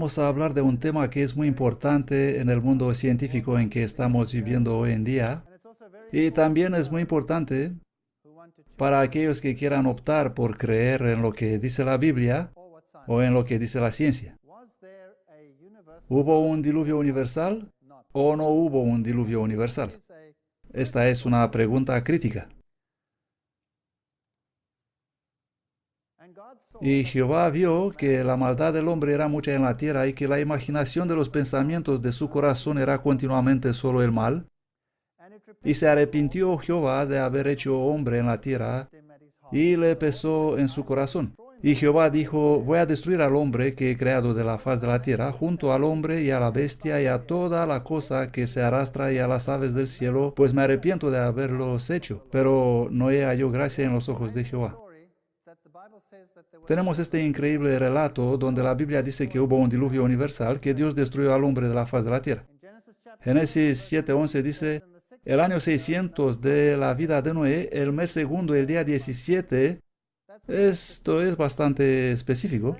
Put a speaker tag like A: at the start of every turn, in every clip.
A: vamos a hablar de un tema que es muy importante en el mundo científico en que estamos viviendo hoy en día y también es muy importante para aquellos que quieran optar por creer en lo que dice la Biblia o en lo que dice la ciencia. ¿Hubo un diluvio universal o no hubo un diluvio universal? Esta es una pregunta crítica. Y Jehová vio que la maldad del hombre era mucha en la tierra y que la imaginación de los pensamientos de su corazón era continuamente solo el mal. Y se arrepintió Jehová de haber hecho hombre en la tierra y le pesó en su corazón. Y Jehová dijo, voy a destruir al hombre que he creado de la faz de la tierra, junto al hombre y a la bestia y a toda la cosa que se arrastra y a las aves del cielo, pues me arrepiento de haberlos hecho. Pero no he hallado gracia en los ojos de Jehová. Tenemos este increíble relato donde la Biblia dice que hubo un diluvio universal, que Dios destruyó al hombre de la faz de la tierra. Génesis 7:11 dice, el año 600 de la vida de Noé, el mes segundo, el día 17, esto es bastante específico.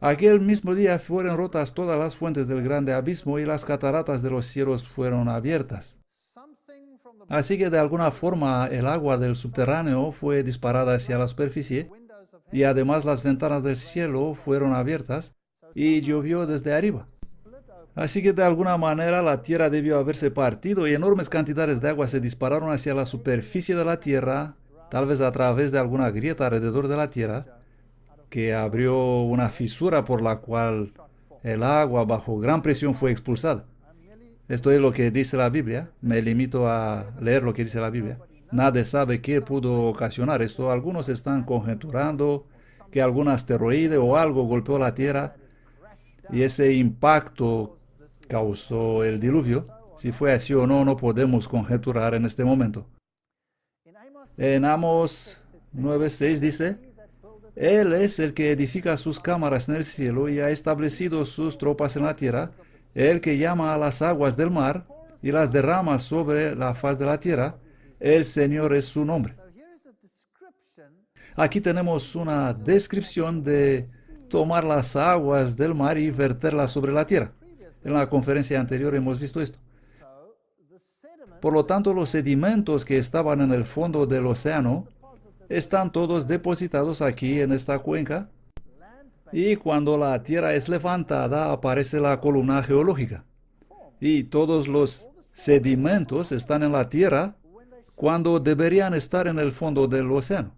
A: Aquel mismo día fueron rotas todas las fuentes del grande abismo y las cataratas de los cielos fueron abiertas. Así que de alguna forma el agua del subterráneo fue disparada hacia la superficie y además las ventanas del cielo fueron abiertas y llovió desde arriba. Así que de alguna manera la tierra debió haberse partido y enormes cantidades de agua se dispararon hacia la superficie de la tierra, tal vez a través de alguna grieta alrededor de la tierra, que abrió una fisura por la cual el agua bajo gran presión fue expulsada. Esto es lo que dice la Biblia. Me limito a leer lo que dice la Biblia. Nadie sabe qué pudo ocasionar esto. Algunos están conjeturando que algún asteroide o algo golpeó la Tierra y ese impacto causó el diluvio. Si fue así o no, no podemos conjeturar en este momento. En Amos 9:6 dice, Él es el que edifica sus cámaras en el cielo y ha establecido sus tropas en la tierra, el que llama a las aguas del mar y las derrama sobre la faz de la tierra. El Señor es su nombre. Aquí tenemos una descripción de tomar las aguas del mar y verterlas sobre la tierra. En la conferencia anterior hemos visto esto. Por lo tanto, los sedimentos que estaban en el fondo del océano están todos depositados aquí en esta cuenca. Y cuando la tierra es levantada, aparece la columna geológica. Y todos los sedimentos están en la tierra cuando deberían estar en el fondo del océano.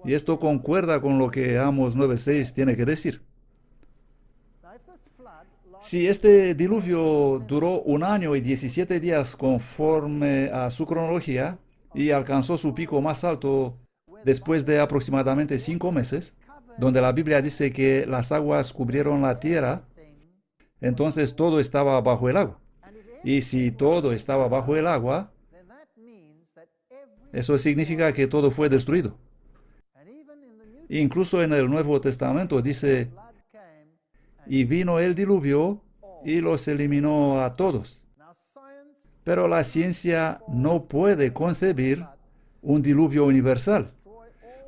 A: Y esto concuerda con lo que Amos 9:6 tiene que decir. Si este diluvio duró 1 año y 17 días conforme a su cronología y alcanzó su pico más alto después de aproximadamente 5 meses, donde la Biblia dice que las aguas cubrieron la tierra, entonces todo estaba bajo el agua. Y si todo estaba bajo el agua, eso significa que todo fue destruido. Incluso en el Nuevo Testamento dice, y vino el diluvio y los eliminó a todos. Pero la ciencia no puede concebir un diluvio universal,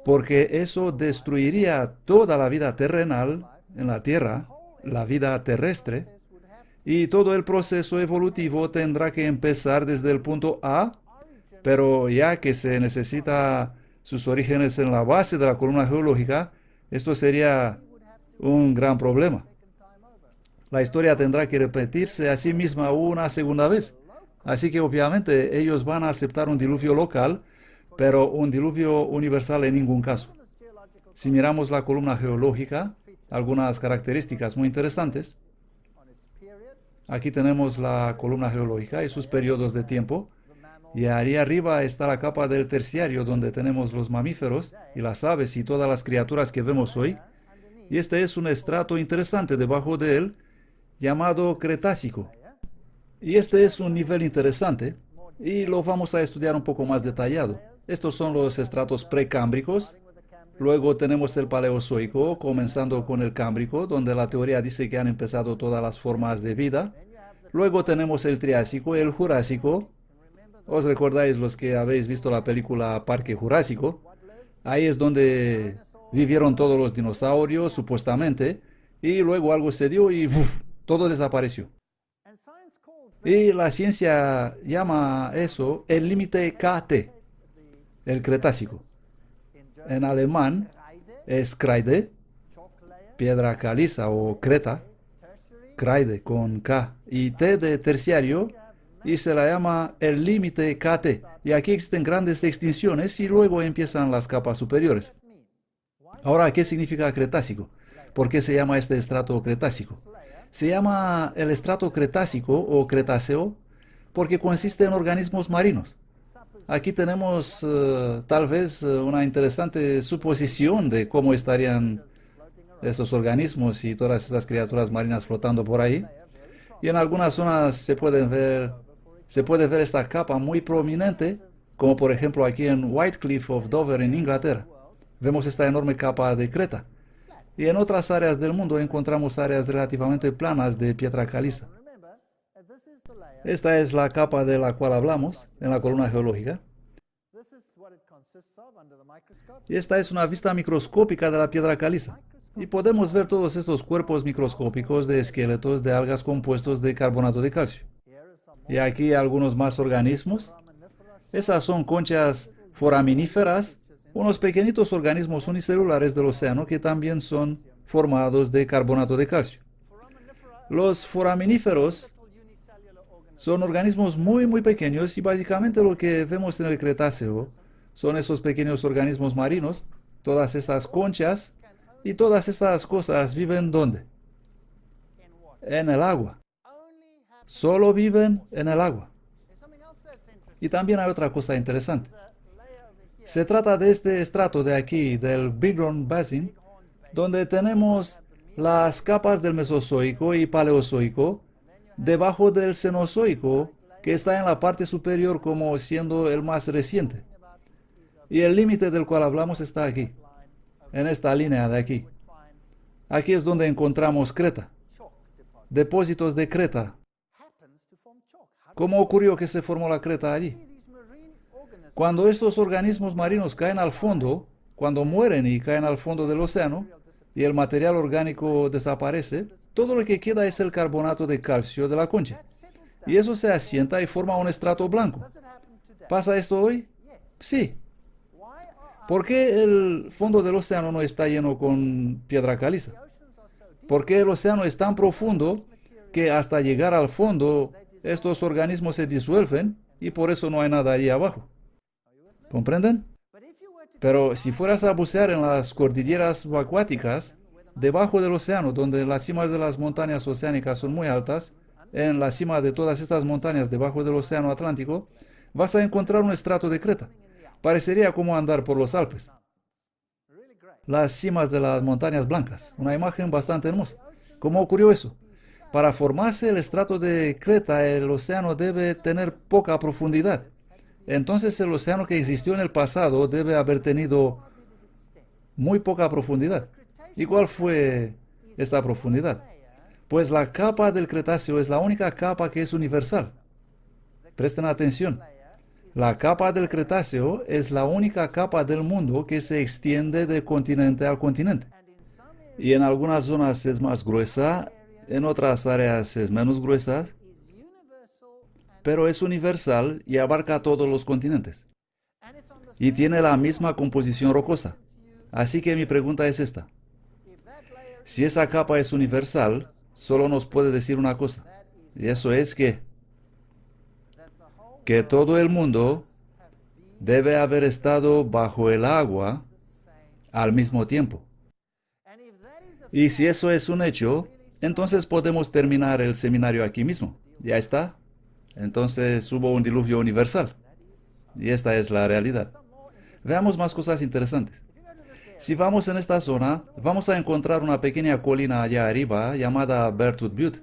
A: porque eso destruiría toda la vida terrenal en la tierra, la vida terrestre, y todo el proceso evolutivo tendrá que empezar desde el punto A, pero ya que se necesita sus orígenes en la base de la columna geológica, esto sería un gran problema. La historia tendrá que repetirse a sí misma una segunda vez. Así que obviamente ellos van a aceptar un diluvio local, pero un diluvio universal en ningún caso. Si miramos la columna geológica, algunas características muy interesantes. Aquí tenemos la columna geológica y sus periodos de tiempo. Y ahí arriba está la capa del terciario, donde tenemos los mamíferos y las aves y todas las criaturas que vemos hoy. Y este es un estrato interesante debajo de él, llamado Cretácico. Y este es un nivel interesante, y lo vamos a estudiar un poco más detallado. Estos son los estratos precámbricos. Luego tenemos el Paleozoico, comenzando con el Cámbrico, donde la teoría dice que han empezado todas las formas de vida. Luego tenemos el Triásico, el Jurásico. ¿Os recordáis los que habéis visto la película Parque Jurásico? Ahí es donde vivieron todos los dinosaurios, supuestamente, y luego algo se dio y ¡fuf! Todo desapareció. Y la ciencia llama eso el límite KT, el Cretácico. En alemán es Kreide, piedra caliza o creta, Kreide con K y T de terciario, y se la llama el límite KT. Y aquí existen grandes extinciones y luego empiezan las capas superiores. Ahora, ¿qué significa Cretácico? ¿Por qué se llama este estrato Cretácico? Se llama el estrato Cretácico o Cretáceo porque consiste en organismos marinos. Aquí tenemos tal vez una interesante suposición de cómo estarían estos organismos y todas estas criaturas marinas flotando por ahí. Y en algunas zonas se puede ver esta capa muy prominente, como por ejemplo aquí en Whitecliff of Dover en Inglaterra. Vemos esta enorme capa de creta. Y en otras áreas del mundo encontramos áreas relativamente planas de piedra caliza. Esta es la capa de la cual hablamos en la columna geológica. Y esta es una vista microscópica de la piedra caliza. Y podemos ver todos estos cuerpos microscópicos de esqueletos de algas compuestos de carbonato de calcio. Y aquí algunos más organismos. Esas son conchas foraminíferas, unos pequeñitos organismos unicelulares del océano que también son formados de carbonato de calcio. Los foraminíferos son organismos muy pequeños y básicamente lo que vemos en el Cretáceo son esos pequeños organismos marinos, todas estas conchas y todas estas cosas viven ¿dónde? En el agua. Solo viven en el agua. Y también hay otra cosa interesante. Se trata de este estrato de aquí, del Bighorn Basin, donde tenemos las capas del Mesozoico y Paleozoico debajo del Cenozoico, que está en la parte superior como siendo el más reciente. Y el límite del cual hablamos está aquí, en esta línea de aquí. Aquí es donde encontramos creta, depósitos de creta. ¿Cómo ocurrió que se formó la creta allí? Cuando estos organismos marinos caen al fondo, cuando mueren y caen al fondo del océano, y el material orgánico desaparece, todo lo que queda es el carbonato de calcio de la concha. Y eso se asienta y forma un estrato blanco. ¿Pasa esto hoy? Sí. ¿Por qué el fondo del océano no está lleno con piedra caliza? Porque el océano es tan profundo que hasta llegar al fondo estos organismos se disuelven y por eso no hay nada ahí abajo. ¿Comprenden? Pero si fueras a bucear en las cordilleras subacuáticas, debajo del océano, donde las cimas de las montañas oceánicas son muy altas, en la cima de todas estas montañas debajo del océano Atlántico, vas a encontrar un estrato de creta. Parecería como andar por los Alpes. Las cimas de las montañas blancas, una imagen bastante hermosa. ¿Cómo ocurrió eso? Para formarse el estrato de creta, el océano debe tener poca profundidad. Entonces el océano que existió en el pasado debe haber tenido muy poca profundidad. ¿Y cuál fue esta profundidad? Pues la capa del Cretáceo es la única capa que es universal. Presten atención. La capa del Cretáceo es la única capa del mundo que se extiende de continente a continente. Y en algunas zonas es más gruesa, en otras áreas es menos gruesa, pero es universal y abarca todos los continentes. Y tiene la misma composición rocosa. Así que mi pregunta es esta. Si esa capa es universal, solo nos puede decir una cosa. Y eso es que todo el mundo debe haber estado bajo el agua al mismo tiempo. Y si eso es un hecho, entonces podemos terminar el seminario aquí mismo. ¿Ya está? Entonces hubo un diluvio universal. Y esta es la realidad. Veamos más cosas interesantes. Si vamos en esta zona, vamos a encontrar una pequeña colina allá arriba llamada Berthoud Butte.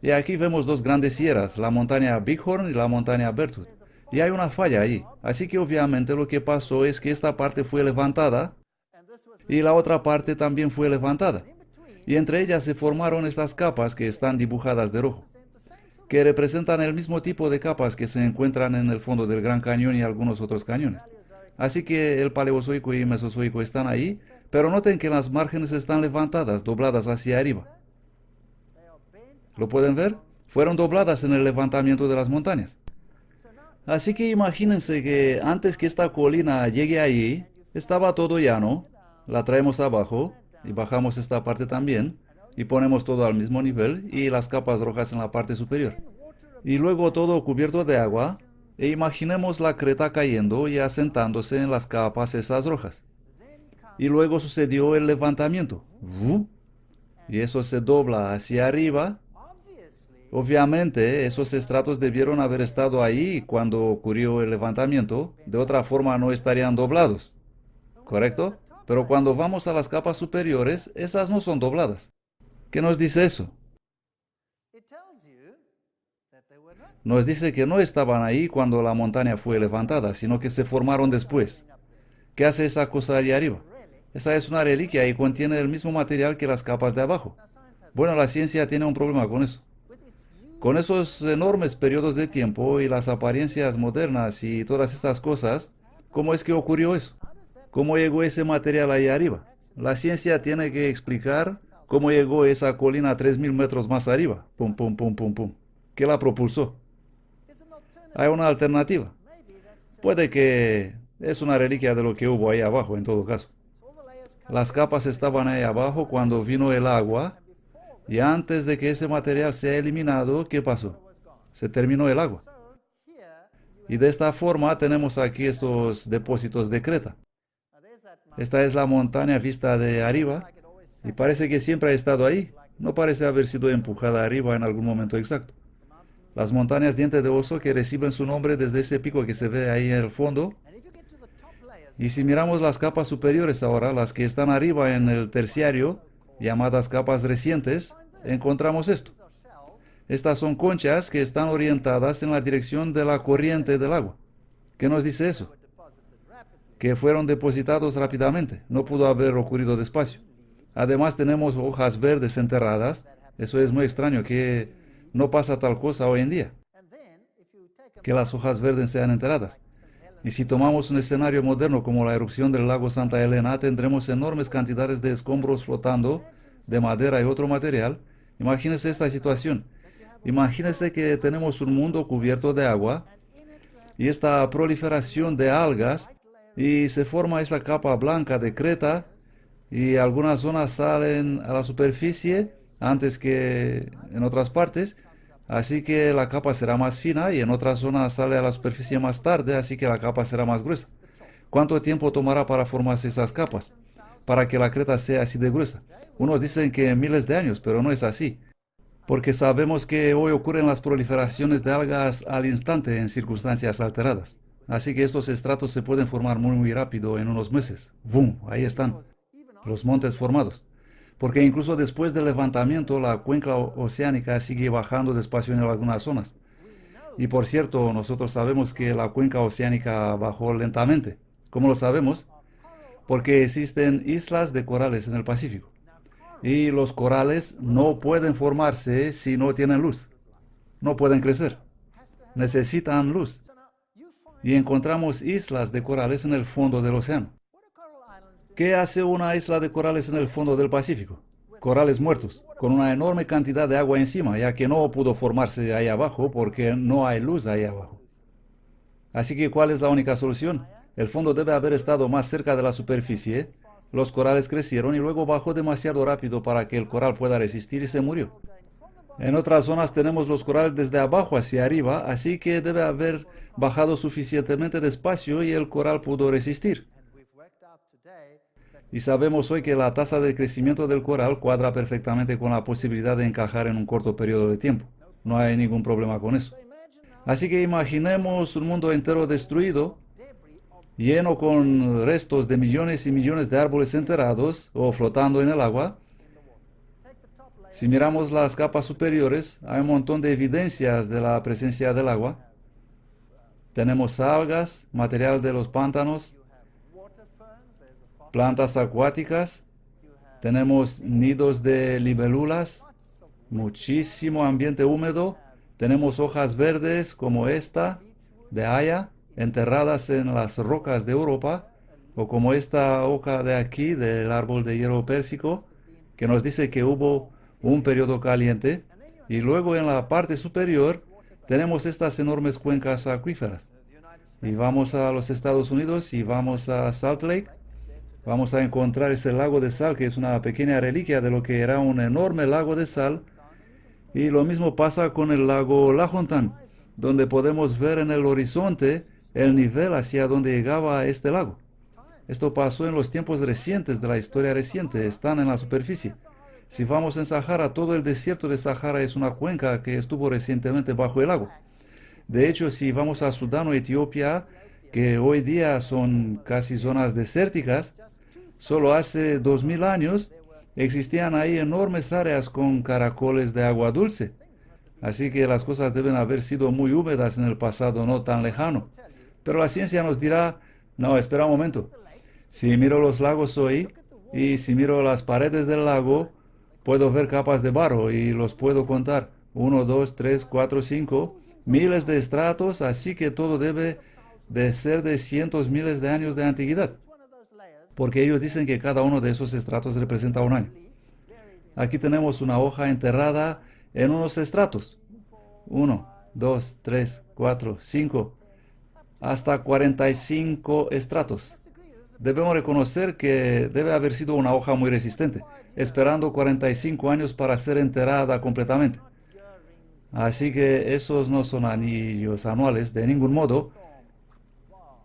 A: Y aquí vemos dos grandes sierras, la montaña Bighorn y la montaña Berthoud. Y hay una falla ahí. Así que obviamente lo que pasó es que esta parte fue levantada y la otra parte también fue levantada. Y entre ellas se formaron estas capas que están dibujadas de rojo, que representan el mismo tipo de capas que se encuentran en el fondo del Gran Cañón y algunos otros cañones. Así que el Paleozoico y Mesozoico están ahí, Pero noten que las márgenes están levantadas, dobladas hacia arriba. ¿Lo pueden ver? Fueron dobladas en el levantamiento de las montañas. Así que imagínense que antes que esta colina llegue allí, estaba todo llano, la traemos abajo y bajamos esta parte también y ponemos todo al mismo nivel y las capas rojas en la parte superior. Y luego todo cubierto de agua e imaginemos la creta cayendo y asentándose en las capas esas rojas. Y luego sucedió el levantamiento. Y eso se dobla hacia arriba. Obviamente, esos estratos debieron haber estado ahí cuando ocurrió el levantamiento, de otra forma no estarían doblados, ¿correcto? Pero cuando vamos a las capas superiores, esas no son dobladas. ¿Qué nos dice eso? Nos dice que no estaban ahí cuando la montaña fue levantada, sino que se formaron después. ¿Qué hace esa cosa allá arriba? Esa es una reliquia y contiene el mismo material que las capas de abajo. Bueno, la ciencia tiene un problema con eso. Con esos enormes periodos de tiempo y las apariencias modernas y todas estas cosas, ¿cómo es que ocurrió eso? ¿Cómo llegó ese material ahí arriba? La ciencia tiene que explicar cómo llegó esa colina 3000 metros más arriba. Pum, pum, pum, pum, pum. ¿Qué la propulsó? Hay una alternativa. Puede que es una reliquia de lo que hubo ahí abajo, en todo caso. Las capas estaban ahí abajo cuando vino el agua. Y antes de que ese material sea eliminado, ¿qué pasó? Se terminó el agua. Y de esta forma tenemos aquí estos depósitos de creta. Esta es la montaña vista de arriba y parece que siempre ha estado ahí. No parece haber sido empujada arriba en algún momento exacto. Las montañas diente de oso que reciben su nombre desde ese pico que se ve ahí en el fondo. Y si miramos las capas superiores ahora, las que están arriba en el terciario, llamadas capas recientes, encontramos esto. Estas son conchas que están orientadas en la dirección de la corriente del agua. ¿Qué nos dice eso? Que fueron depositados rápidamente. No pudo haber ocurrido despacio. Además tenemos hojas verdes enterradas. Eso es muy extraño, que no pasa tal cosa hoy en día, que las hojas verdes sean enterradas. Y si tomamos un escenario moderno como la erupción del lago Santa Elena, tendremos enormes cantidades de escombros flotando, de madera y otro material. Imagínense esta situación. Imagínense que tenemos un mundo cubierto de agua y esta proliferación de algas y se forma esa capa blanca de creta y algunas zonas salen a la superficie antes que en otras partes. Así que la capa será más fina y en otras zonas sale a la superficie más tarde, así que la capa será más gruesa. ¿Cuánto tiempo tomará para formarse esas capas? Para que la creta sea así de gruesa. Unos dicen que miles de años, pero no es así. Porque sabemos que hoy ocurren las proliferaciones de algas al instante en circunstancias alteradas. Así que estos estratos se pueden formar muy, muy rápido en unos meses. ¡Bum! Ahí están. Los montes formados. Porque incluso después del levantamiento, la cuenca oceánica sigue bajando despacio en algunas zonas. Y por cierto, nosotros sabemos que la cuenca oceánica bajó lentamente. ¿Cómo lo sabemos? Porque existen islas de corales en el Pacífico. Y los corales no pueden formarse si no tienen luz. No pueden crecer. Necesitan luz. Y encontramos islas de corales en el fondo del océano. ¿Qué hace una isla de corales en el fondo del Pacífico? Corales muertos, con una enorme cantidad de agua encima, ya que no pudo formarse ahí abajo porque no hay luz ahí abajo. Así que, ¿cuál es la única solución? El fondo debe haber estado más cerca de la superficie. Los corales crecieron y luego bajó demasiado rápido para que el coral pueda resistir y se murió. En otras zonas tenemos los corales desde abajo hacia arriba, así que debe haber bajado suficientemente despacio y el coral pudo resistir. Y sabemos hoy que la tasa de crecimiento del coral cuadra perfectamente con la posibilidad de encajar en un corto periodo de tiempo. No hay ningún problema con eso. Así que imaginemos un mundo entero destruido, lleno con restos de millones y millones de árboles enterrados o flotando en el agua. Si miramos las capas superiores, hay un montón de evidencias de la presencia del agua. Tenemos algas, material de los pantanos, plantas acuáticas, tenemos nidos de libélulas, muchísimo ambiente húmedo, tenemos hojas verdes como esta, de haya, enterradas en las rocas de Europa, o como esta hoja de aquí del árbol de hierro pérsico, que nos dice que hubo un periodo caliente, y luego en la parte superior tenemos estas enormes cuencas acuíferas. Y vamos a los Estados Unidos y vamos a Salt Lake, vamos a encontrar ese lago de sal, que es una pequeña reliquia de lo que era un enorme lago de sal. Y lo mismo pasa con el lago Lahontan, donde podemos ver en el horizonte el nivel hacia donde llegaba este lago. Esto pasó en los tiempos recientes de la historia reciente, están en la superficie. Si vamos en Sahara, todo el desierto de Sahara es una cuenca que estuvo recientemente bajo el agua. De hecho, si vamos a Sudán o Etiopía, que hoy día son casi zonas desérticas, solo hace 2000 años existían ahí enormes áreas con caracoles de agua dulce. Así que las cosas deben haber sido muy húmedas en el pasado no tan lejano. Pero la ciencia nos dirá, no, espera un momento. Si miro los lagos hoy y si miro las paredes del lago, puedo ver capas de barro y los puedo contar. 1, 2, 3, 4, 5, miles de estratos, así que todo debe de ser de cientos miles de años de antigüedad. Porque ellos dicen que cada uno de esos estratos representa un año. Aquí tenemos una hoja enterrada en unos estratos. 1, 2, 3, 4, 5, hasta 45 estratos. Debemos reconocer que debe haber sido una hoja muy resistente, esperando 45 años para ser enterrada completamente. Así que esos no son anillos anuales de ningún modo,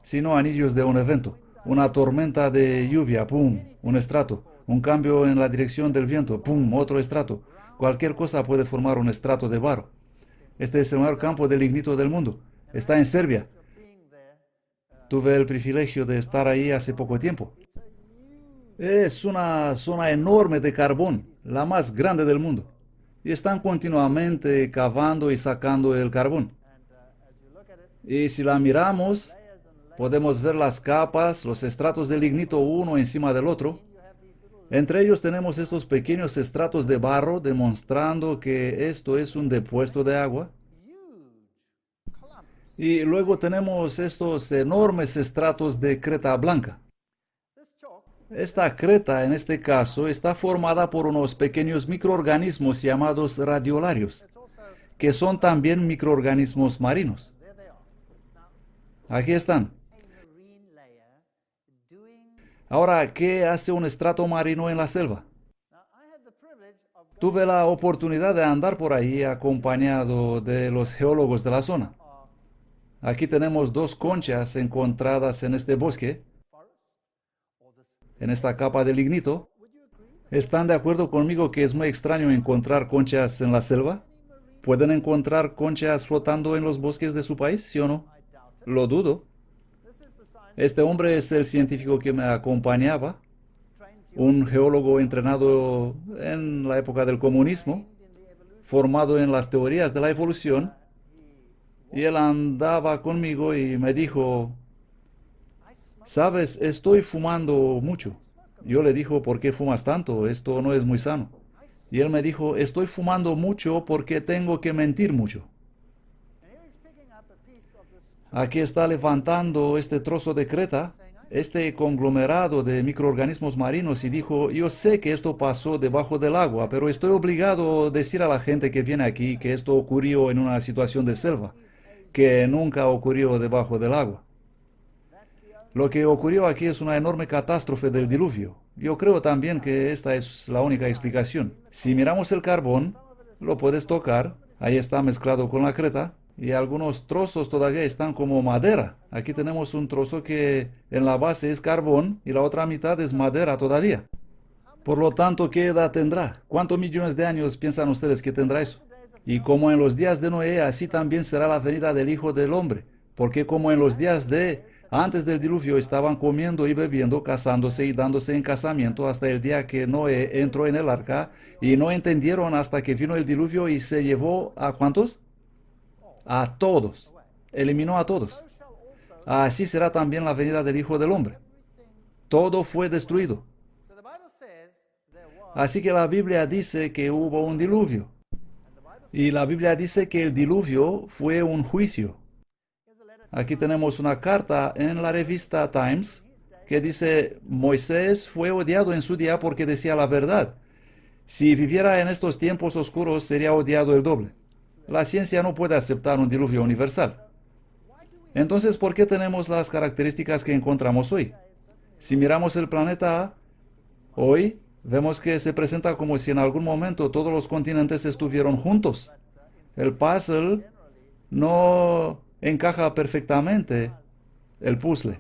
A: sino anillos de un evento. Una tormenta de lluvia, ¡pum!, un estrato. Un cambio en la dirección del viento, ¡pum!, otro estrato. Cualquier cosa puede formar un estrato de barro. Este es el mayor campo de lignito del mundo. Está en Serbia. Tuve el privilegio de estar ahí hace poco tiempo. Es una zona enorme de carbón, la más grande del mundo. Y están continuamente cavando y sacando el carbón. Y si la miramos, podemos ver las capas, los estratos de lignito uno encima del otro. Entre ellos tenemos estos pequeños estratos de barro demostrando que esto es un depósito de agua. Y luego tenemos estos enormes estratos de creta blanca. Esta creta, en este caso, está formada por unos pequeños microorganismos llamados radiolarios, que son también microorganismos marinos. Aquí están. Ahora, ¿qué hace un estrato marino en la selva? Tuve la oportunidad de andar por ahí acompañado de los geólogos de la zona. Aquí tenemos dos conchas encontradas en este bosque, en esta capa de lignito. ¿Están de acuerdo conmigo que es muy extraño encontrar conchas en la selva? ¿Pueden encontrar conchas flotando en los bosques de su país, sí o no? Lo dudo. Este hombre es el científico que me acompañaba, un geólogo entrenado en la época del comunismo, formado en las teorías de la evolución, y él andaba conmigo y me dijo, ¿sabes? Estoy fumando mucho. Yo le dije, ¿por qué fumas tanto? Esto no es muy sano. Y él me dijo, estoy fumando mucho porque tengo que mentir mucho. Aquí está levantando este trozo de creta, este conglomerado de microorganismos marinos, y dijo, yo sé que esto pasó debajo del agua, pero estoy obligado a decir a la gente que viene aquí que esto ocurrió en una situación de selva, que nunca ocurrió debajo del agua. Lo que ocurrió aquí es una enorme catástrofe del diluvio. Yo creo también que esta es la única explicación. Si miramos el carbón, lo puedes tocar, ahí está mezclado con la creta, y algunos trozos todavía están como madera. Aquí tenemos un trozo que en la base es carbón y la otra mitad es madera todavía. Por lo tanto, ¿qué edad tendrá? ¿Cuántos millones de años piensan ustedes que tendrá eso? Y como en los días de Noé, así también será la venida del Hijo del Hombre. Porque como en los días de antes del diluvio estaban comiendo y bebiendo, casándose y dándose en casamiento hasta el día que Noé entró en el arca, y no entendieron hasta que vino el diluvio y se llevó ¿a cuántos? A todos. Eliminó a todos. Así será también la venida del Hijo del Hombre. Todo fue destruido. Así que la Biblia dice que hubo un diluvio. Y la Biblia dice que el diluvio fue un juicio. Aquí tenemos una carta en la revista Times que dice, Moisés fue odiado en su día porque decía la verdad. Si viviera en estos tiempos oscuros, sería odiado el doble. La ciencia no puede aceptar un diluvio universal. Entonces, ¿por qué tenemos las características que encontramos hoy? Si miramos el planeta hoy, vemos que se presenta como si en algún momento todos los continentes estuvieron juntos. El puzzle no encaja perfectamente, el puzzle,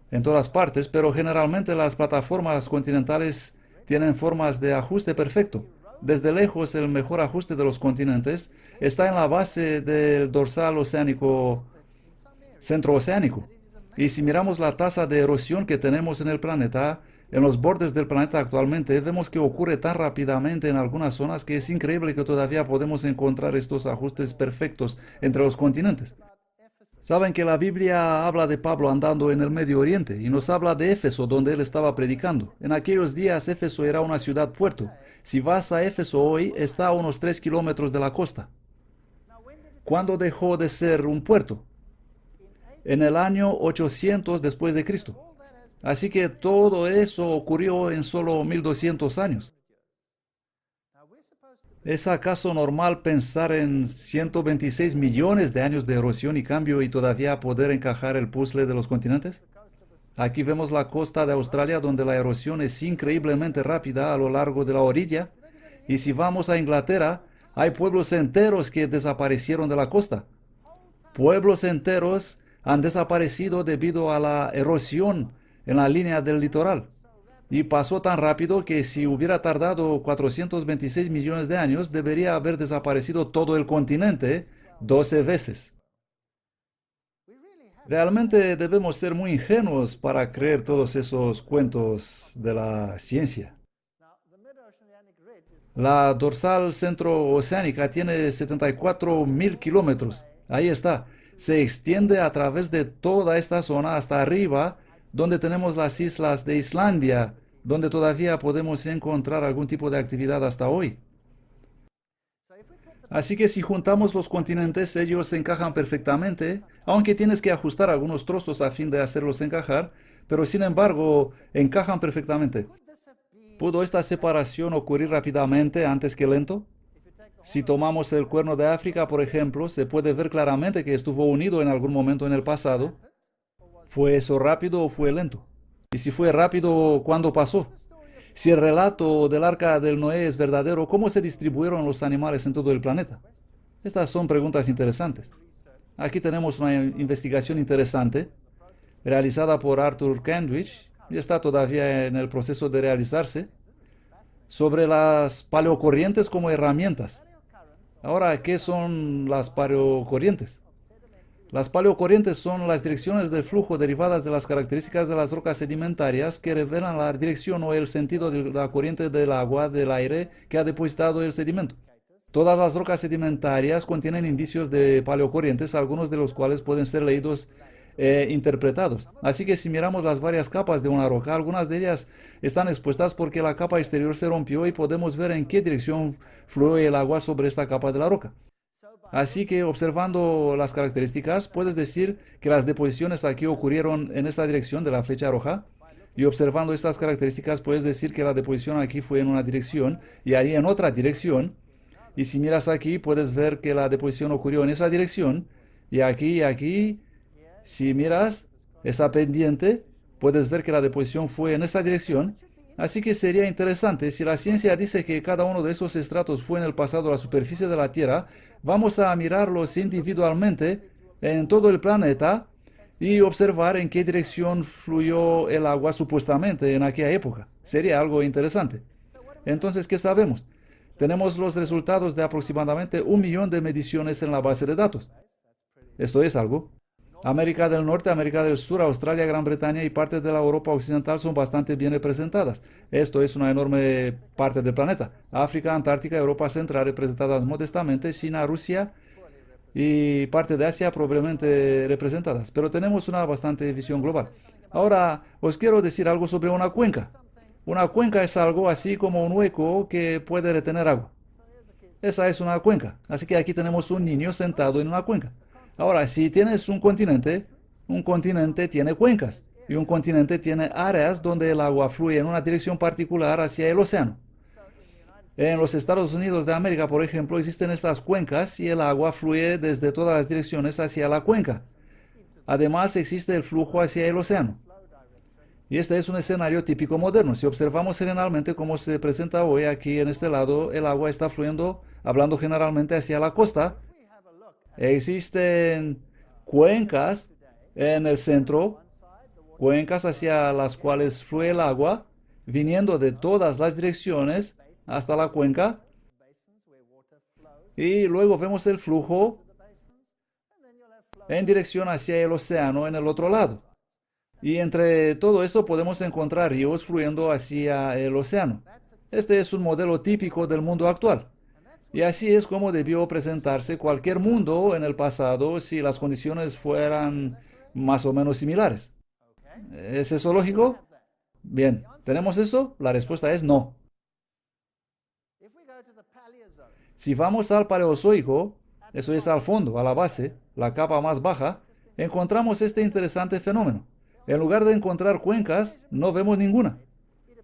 A: en todas partes, pero generalmente las plataformas continentales tienen formas de ajuste perfecto. Desde lejos, el mejor ajuste de los continentes está en la base del dorsal oceánico centrooceánico. Y si miramos la tasa de erosión que tenemos en el planeta, en los bordes del planeta actualmente, vemos que ocurre tan rápidamente en algunas zonas que es increíble que todavía podemos encontrar estos ajustes perfectos entre los continentes. Saben que la Biblia habla de Pablo andando en el Medio Oriente y nos habla de Éfeso, donde él estaba predicando. En aquellos días Éfeso era una ciudad-puerto. Si vas a Éfeso hoy, está a unos 3 kilómetros de la costa. ¿Cuándo dejó de ser un puerto? En el año 800 después de Cristo. Así que todo eso ocurrió en solo 1200 años. ¿Es acaso normal pensar en 126 millones de años de erosión y cambio y todavía poder encajar el puzzle de los continentes? Aquí vemos la costa de Australia, donde la erosión es increíblemente rápida a lo largo de la orilla. Y si vamos a Inglaterra, hay pueblos enteros que desaparecieron de la costa. Pueblos enteros han desaparecido debido a la erosión en la línea del litoral. Y pasó tan rápido que si hubiera tardado 426 millones de años, debería haber desaparecido todo el continente 12 veces. Realmente debemos ser muy ingenuos para creer todos esos cuentos de la ciencia. La dorsal centrooceánica tiene 74.000 kilómetros. Ahí está. Se extiende a través de toda esta zona hasta arriba, donde tenemos las islas de Islandia, donde todavía podemos encontrar algún tipo de actividad hasta hoy. Así que si juntamos los continentes, ellos se encajan perfectamente, aunque tienes que ajustar algunos trozos a fin de hacerlos encajar, pero sin embargo, encajan perfectamente. ¿Pudo esta separación ocurrir rápidamente antes que lento? Si tomamos el Cuerno de África, por ejemplo, se puede ver claramente que estuvo unido en algún momento en el pasado. ¿Fue eso rápido o fue lento? Y si fue rápido, ¿cuándo pasó? Si el relato del arca del Noé es verdadero, ¿cómo se distribuyeron los animales en todo el planeta? Estas son preguntas interesantes. Aquí tenemos una investigación interesante realizada por Arthur Kendrick, y está todavía en el proceso de realizarse, sobre las paleocorrientes como herramientas. Ahora, ¿qué son las paleocorrientes? Las paleocorrientes son las direcciones del flujo derivadas de las características de las rocas sedimentarias que revelan la dirección o el sentido de la corriente del agua, del aire que ha depositado el sedimento. Todas las rocas sedimentarias contienen indicios de paleocorrientes, algunos de los cuales pueden ser leídos e interpretados. Así que si miramos las varias capas de una roca, algunas de ellas están expuestas porque la capa exterior se rompió y podemos ver en qué dirección fluye el agua sobre esta capa de la roca. Así que observando las características, puedes decir que las deposiciones aquí ocurrieron en esta dirección de la flecha roja. Y observando estas características, puedes decir que la deposición aquí fue en una dirección y ahí en otra dirección. Y si miras aquí, puedes ver que la deposición ocurrió en esa dirección. Y aquí, si miras esa pendiente, puedes ver que la deposición fue en esa dirección. Así que sería interesante, si la ciencia dice que cada uno de esos estratos fue en el pasado a la superficie de la Tierra, vamos a mirarlos individualmente en todo el planeta y observar en qué dirección fluyó el agua supuestamente en aquella época. Sería algo interesante. Entonces, ¿qué sabemos? Tenemos los resultados de aproximadamente 1 millón de mediciones en la base de datos. Esto es algo. América del Norte, América del Sur, Australia, Gran Bretaña y partes de la Europa Occidental son bastante bien representadas. Esto es una enorme parte del planeta. África, Antártica, Europa Central representadas modestamente, China, Rusia y parte de Asia probablemente representadas. Pero tenemos una bastante visión global. Ahora os quiero decir algo sobre una cuenca. Una cuenca es algo así como un hueco que puede retener agua. Esa es una cuenca. Así que aquí tenemos un niño sentado en una cuenca. Ahora, si tienes un continente tiene cuencas. y un continente tiene áreas donde el agua fluye en una dirección particular hacia el océano. En los Estados Unidos de América, por ejemplo, existen estas cuencas y el agua fluye desde todas las direcciones hacia la cuenca. Además, existe el flujo hacia el océano. Y este es un escenario típico moderno. Si observamos generalmente cómo se presenta hoy aquí en este lado, el agua está fluyendo, hablando generalmente hacia la costa. Existen cuencas en el centro, cuencas hacia las cuales fluye el agua, viniendo de todas las direcciones hasta la cuenca. Y luego vemos el flujo en dirección hacia el océano en el otro lado. Y entre todo esto podemos encontrar ríos fluyendo hacia el océano. Este es un modelo típico del mundo actual. Y así es como debió presentarse cualquier mundo en el pasado si las condiciones fueran más o menos similares. ¿Es eso lógico? Bien, ¿tenemos eso? La respuesta es no. Si vamos al Paleozoico, eso es al fondo, a la base, la capa más baja, encontramos este interesante fenómeno. En lugar de encontrar cuencas, no vemos ninguna.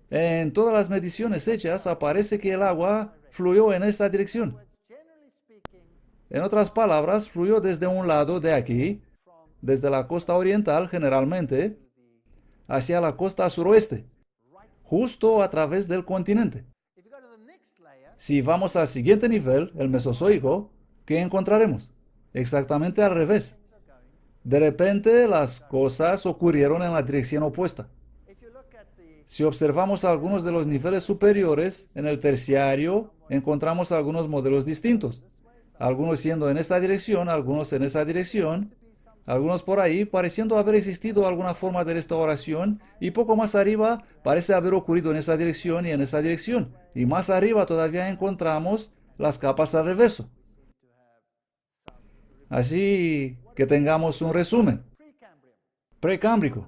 A: En todas las mediciones hechas aparece que el agua fluyó en esa dirección. En otras palabras, fluyó desde un lado de aquí, desde la costa oriental generalmente, hacia la costa suroeste, justo a través del continente. Si vamos al siguiente nivel, el Mesozoico, ¿qué encontraremos? Exactamente al revés. De repente las cosas ocurrieron en la dirección opuesta. Si observamos algunos de los niveles superiores, en el terciario, encontramos algunos modelos distintos. Algunos siendo en esta dirección, algunos en esa dirección, algunos por ahí, pareciendo haber existido alguna forma de restauración, y poco más arriba parece haber ocurrido en esa dirección y en esa dirección. Y más arriba todavía encontramos las capas al reverso. Así que tengamos un resumen. Precámbrico.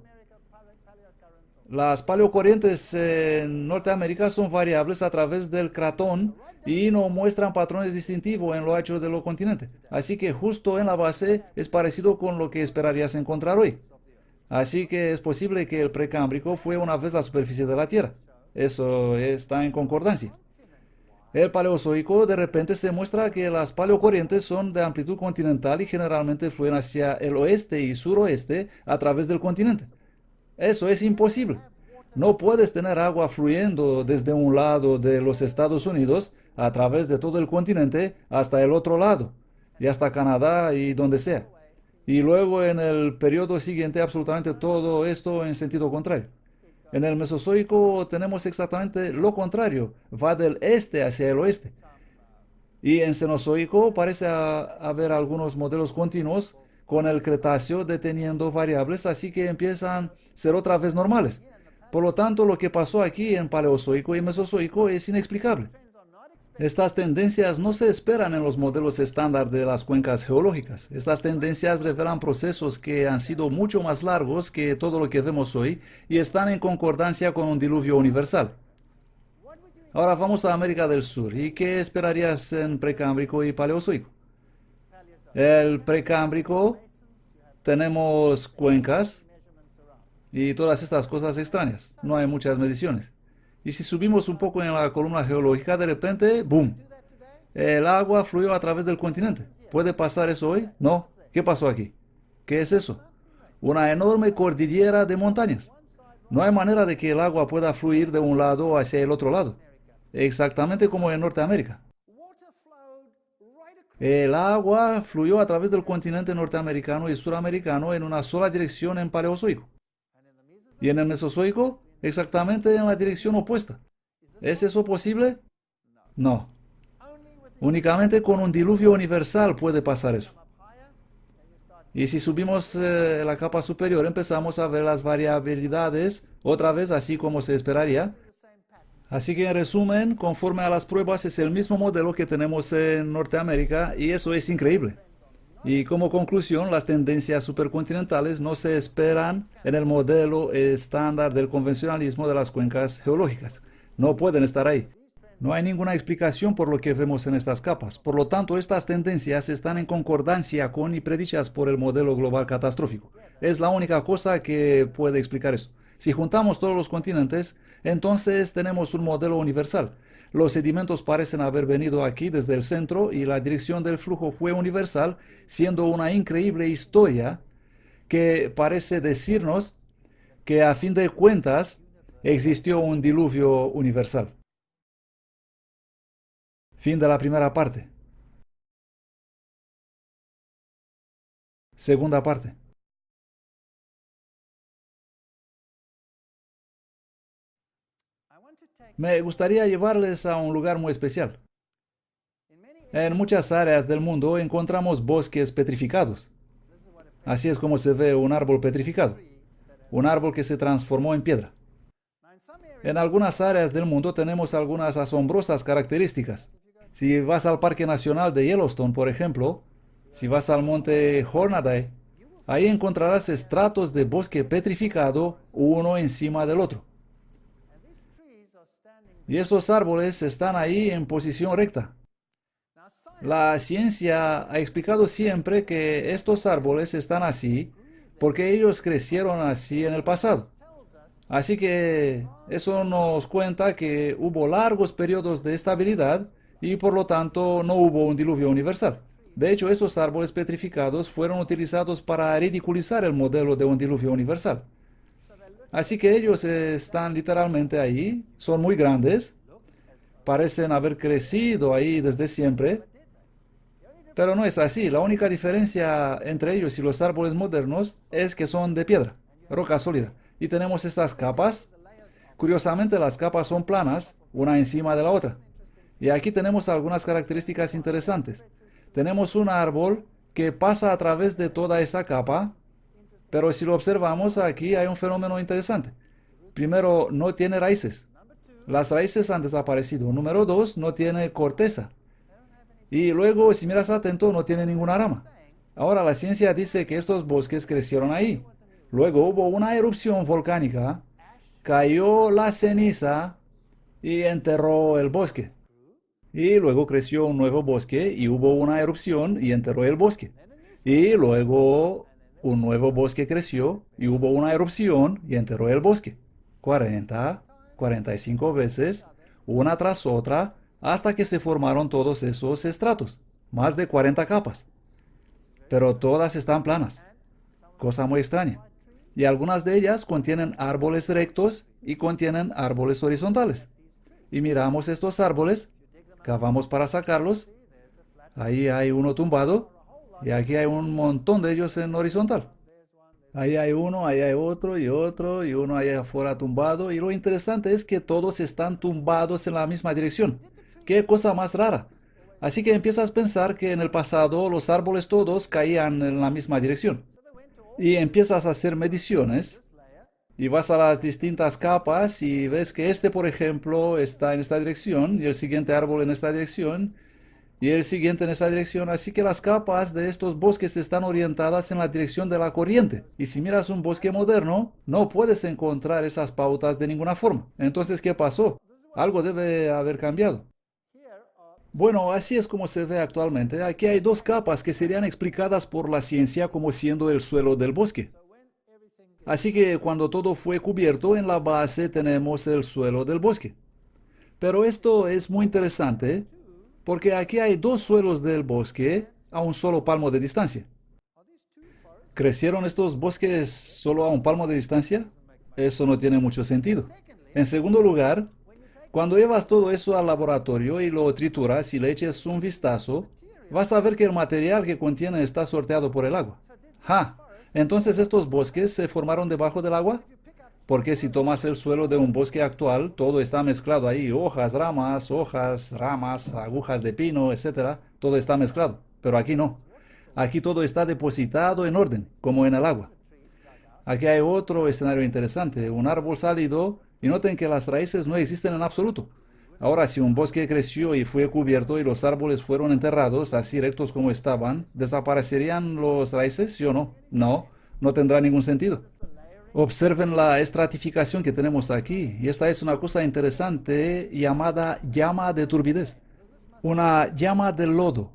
A: Las paleocorrientes en Norteamérica son variables a través del cratón y no muestran patrones distintivos en lo ancho de los continentes. Así que justo en la base es parecido con lo que esperarías encontrar hoy. Así que es posible que el precámbrico fue una vez la superficie de la Tierra. Eso está en concordancia. El Paleozoico de repente se muestra que las paleocorrientes son de amplitud continental y generalmente fluyen hacia el oeste y suroeste a través del continente. Eso es imposible. No puedes tener agua fluyendo desde un lado de los Estados Unidos a través de todo el continente hasta el otro lado, y hasta Canadá y donde sea. Y luego en el periodo siguiente absolutamente todo esto en sentido contrario. En el Mesozoico tenemos exactamente lo contrario, va del este hacia el oeste. Y en Cenozoico parece haber algunos modelos continuos con el Cretáceo deteniendo variables, así que empiezan a ser otra vez normales. Por lo tanto, lo que pasó aquí en Paleozoico y Mesozoico es inexplicable. Estas tendencias no se esperan en los modelos estándar de las cuencas geológicas. Estas tendencias revelan procesos que han sido mucho más largos que todo lo que vemos hoy y están en concordancia con un diluvio universal. Ahora vamos a América del Sur. ¿Y qué esperarías en Precámbrico y Paleozoico? El Precámbrico, tenemos cuencas y todas estas cosas extrañas. No hay muchas mediciones. Y si subimos un poco en la columna geológica, de repente, ¡boom! El agua fluyó a través del continente. ¿Puede pasar eso hoy? No. ¿Qué pasó aquí? ¿Qué es eso? Una enorme cordillera de montañas. No hay manera de que el agua pueda fluir de un lado hacia el otro lado. Exactamente como en Norteamérica. El agua fluyó a través del continente norteamericano y suramericano en una sola dirección en Paleozoico. Y en el Mesozoico, exactamente en la dirección opuesta. ¿Es eso posible? No. Únicamente con un diluvio universal puede pasar eso. Y si subimos la capa superior, empezamos a ver las variabilidades, otra vez así como se esperaría. Así que en resumen, conforme a las pruebas, es el mismo modelo que tenemos en Norteamérica y eso es increíble. Y como conclusión, las tendencias supercontinentales no se esperan en el modelo estándar del convencionalismo de las cuencas geológicas. No pueden estar ahí. No hay ninguna explicación por lo que vemos en estas capas. Por lo tanto, estas tendencias están en concordancia con y predichas por el modelo global catastrófico. Es la única cosa que puede explicar eso. Si juntamos todos los continentes, entonces tenemos un modelo universal. Los sedimentos parecen haber venido aquí desde el centro y la dirección del flujo fue universal, siendo una increíble historia que parece decirnos que a fin de cuentas existió un diluvio universal. Fin de la primera parte. Segunda parte. Me gustaría llevarles a un lugar muy especial. En muchas áreas del mundo encontramos bosques petrificados. Así es como se ve un árbol petrificado, un árbol que se transformó en piedra. En algunas áreas del mundo tenemos algunas asombrosas características. Si vas al Parque Nacional de Yellowstone, por ejemplo, si vas al monte Hornaday, ahí encontrarás estratos de bosque petrificado uno encima del otro. Y esos árboles están ahí en posición recta. La ciencia ha explicado siempre que estos árboles están así porque ellos crecieron así en el pasado. Así que eso nos cuenta que hubo largos periodos de estabilidad y por lo tanto no hubo un diluvio universal. De hecho, esos árboles petrificados fueron utilizados para ridiculizar el modelo de un diluvio universal. Así que ellos están literalmente ahí, son muy grandes, parecen haber crecido ahí desde siempre, pero no es así. La única diferencia entre ellos y los árboles modernos es que son de piedra, roca sólida. Y tenemos estas capas. Curiosamente, las capas son planas, una encima de la otra. Y aquí tenemos algunas características interesantes. Tenemos un árbol que pasa a través de toda esa capa, pero si lo observamos aquí hay un fenómeno interesante. Primero, no tiene raíces. Las raíces han desaparecido. Número dos, no tiene corteza. Y luego, si miras atento, no tiene ninguna rama. Ahora, la ciencia dice que estos bosques crecieron ahí. Luego hubo una erupción volcánica, cayó la ceniza y enterró el bosque. Y luego creció un nuevo bosque y hubo una erupción y enterró el bosque. Y luego un nuevo bosque creció y hubo una erupción y enterró el bosque. 40, 45 veces, una tras otra, hasta que se formaron todos esos estratos, más de 40 capas. Pero todas están planas, cosa muy extraña. Y algunas de ellas contienen árboles rectos y contienen árboles horizontales. Y miramos estos árboles, cavamos para sacarlos, ahí hay uno tumbado y aquí hay un montón de ellos en horizontal. Ahí hay uno, ahí hay otro y otro y uno allá afuera tumbado. Y lo interesante es que todos están tumbados en la misma dirección. ¡Qué cosa más rara! Así que empiezas a pensar que en el pasado los árboles todos caían en la misma dirección. Y empiezas a hacer mediciones y vas a las distintas capas y ves que este, por ejemplo, está en esta dirección y el siguiente árbol en esta dirección y el siguiente en esta dirección. Así que las capas de estos bosques están orientadas en la dirección de la corriente. Y si miras un bosque moderno, no puedes encontrar esas pautas de ninguna forma. Entonces, ¿qué pasó? Algo debe haber cambiado. Bueno, así es como se ve actualmente. Aquí hay dos capas que serían explicadas por la ciencia como siendo el suelo del bosque. Así que cuando todo fue cubierto, en la base tenemos el suelo del bosque. Pero esto es muy interesante porque aquí hay dos suelos del bosque a un solo palmo de distancia. ¿Crecieron estos bosques solo a un palmo de distancia? Eso no tiene mucho sentido. En segundo lugar, cuando llevas todo eso al laboratorio y lo trituras y le eches un vistazo, vas a ver que el material que contiene está sorteado por el agua. ¡Ja! Entonces, ¿estos bosques se formaron debajo del agua? Porque si tomas el suelo de un bosque actual, todo está mezclado ahí, hojas, ramas, agujas de pino, etc. Todo está mezclado, pero aquí no. Aquí todo está depositado en orden, como en el agua. Aquí hay otro escenario interesante, un árbol salido, y noten que las raíces no existen en absoluto. Ahora, si un bosque creció y fue cubierto y los árboles fueron enterrados así rectos como estaban, ¿desaparecerían las raíces, sí o no? No, no tendrá ningún sentido. Observen la estratificación que tenemos aquí, y esta es una cosa interesante llamada llama de turbidez, una llama de lodo.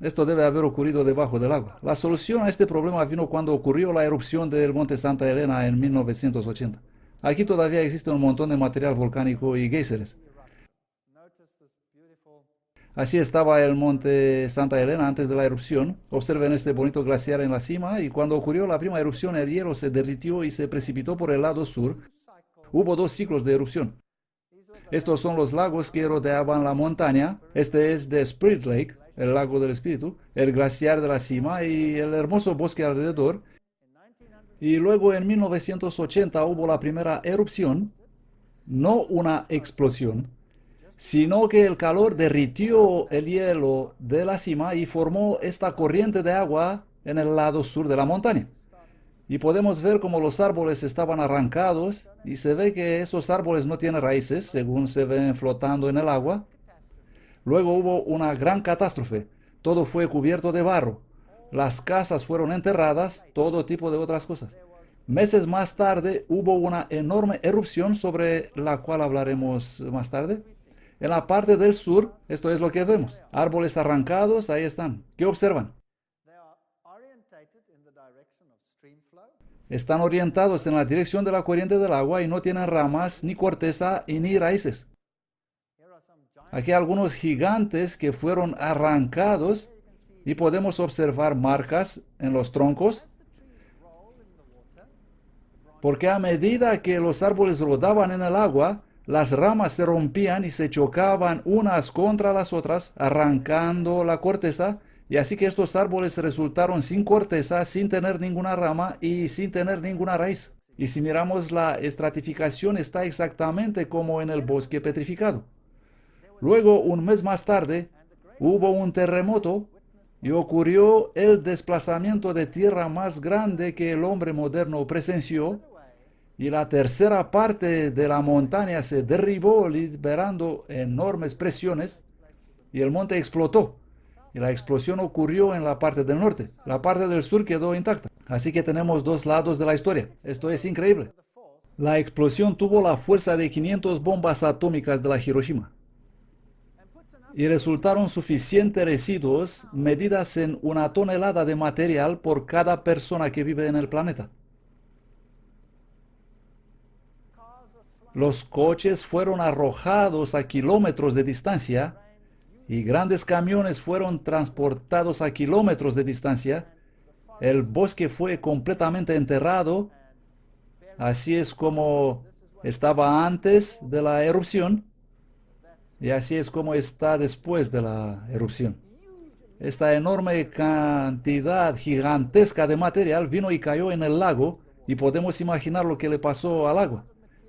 A: Esto debe haber ocurrido debajo del agua. La solución a este problema vino cuando ocurrió la erupción del monte Santa Elena en 1980. Aquí todavía existe un montón de material volcánico y géiseres. Así estaba el monte Santa Elena antes de la erupción. Observen este bonito glaciar en la cima, y cuando ocurrió la primera erupción el hielo se derritió y se precipitó por el lado sur. Hubo 2 ciclos de erupción. Estos son los lagos que rodeaban la montaña. Este es The Spirit Lake, el lago del espíritu, el glaciar de la cima y el hermoso bosque alrededor. Y luego en 1980 hubo la primera erupción, no una explosión, sino que el calor derritió el hielo de la cima y formó esta corriente de agua en el lado sur de la montaña. Y podemos ver cómo los árboles estaban arrancados, y se ve que esos árboles no tienen raíces, según se ven flotando en el agua. Luego hubo una gran catástrofe. Todo fue cubierto de barro. Las casas fueron enterradas, todo tipo de otras cosas. Meses más tarde hubo una enorme erupción sobre la cual hablaremos más tarde. En la parte del sur, esto es lo que vemos. Árboles arrancados, ahí están. ¿Qué observan? Están orientados en la dirección de la corriente del agua y no tienen ramas, ni corteza y ni raíces. Aquí hay algunos gigantes que fueron arrancados y podemos observar marcas en los troncos, porque a medida que los árboles rodaban en el agua, las ramas se rompían y se chocaban unas contra las otras, arrancando la corteza, y así que estos árboles resultaron sin corteza, sin tener ninguna rama y sin tener ninguna raíz. Y si miramos la estratificación, está exactamente como en el bosque petrificado. Luego, un mes más tarde, hubo un terremoto y ocurrió el desplazamiento de tierra más grande que el hombre moderno presenció, y la tercera parte de la montaña se derribó, liberando enormes presiones, y el monte explotó. Y la explosión ocurrió en la parte del norte. La parte del sur quedó intacta. Así que tenemos 2 lados de la historia. Esto es increíble. La explosión tuvo la fuerza de 500 bombas atómicas de la Hiroshima. Y resultaron suficientes residuos medidas en 1 tonelada de material por cada persona que vive en el planeta. Los coches fueron arrojados a kilómetros de distancia, y grandes camiones fueron transportados a kilómetros de distancia. El bosque fue completamente enterrado. Así es como estaba antes de la erupción, y así es como está después de la erupción. Esta enorme cantidad gigantesca de material vino y cayó en el lago, y podemos imaginar lo que le pasó al agua.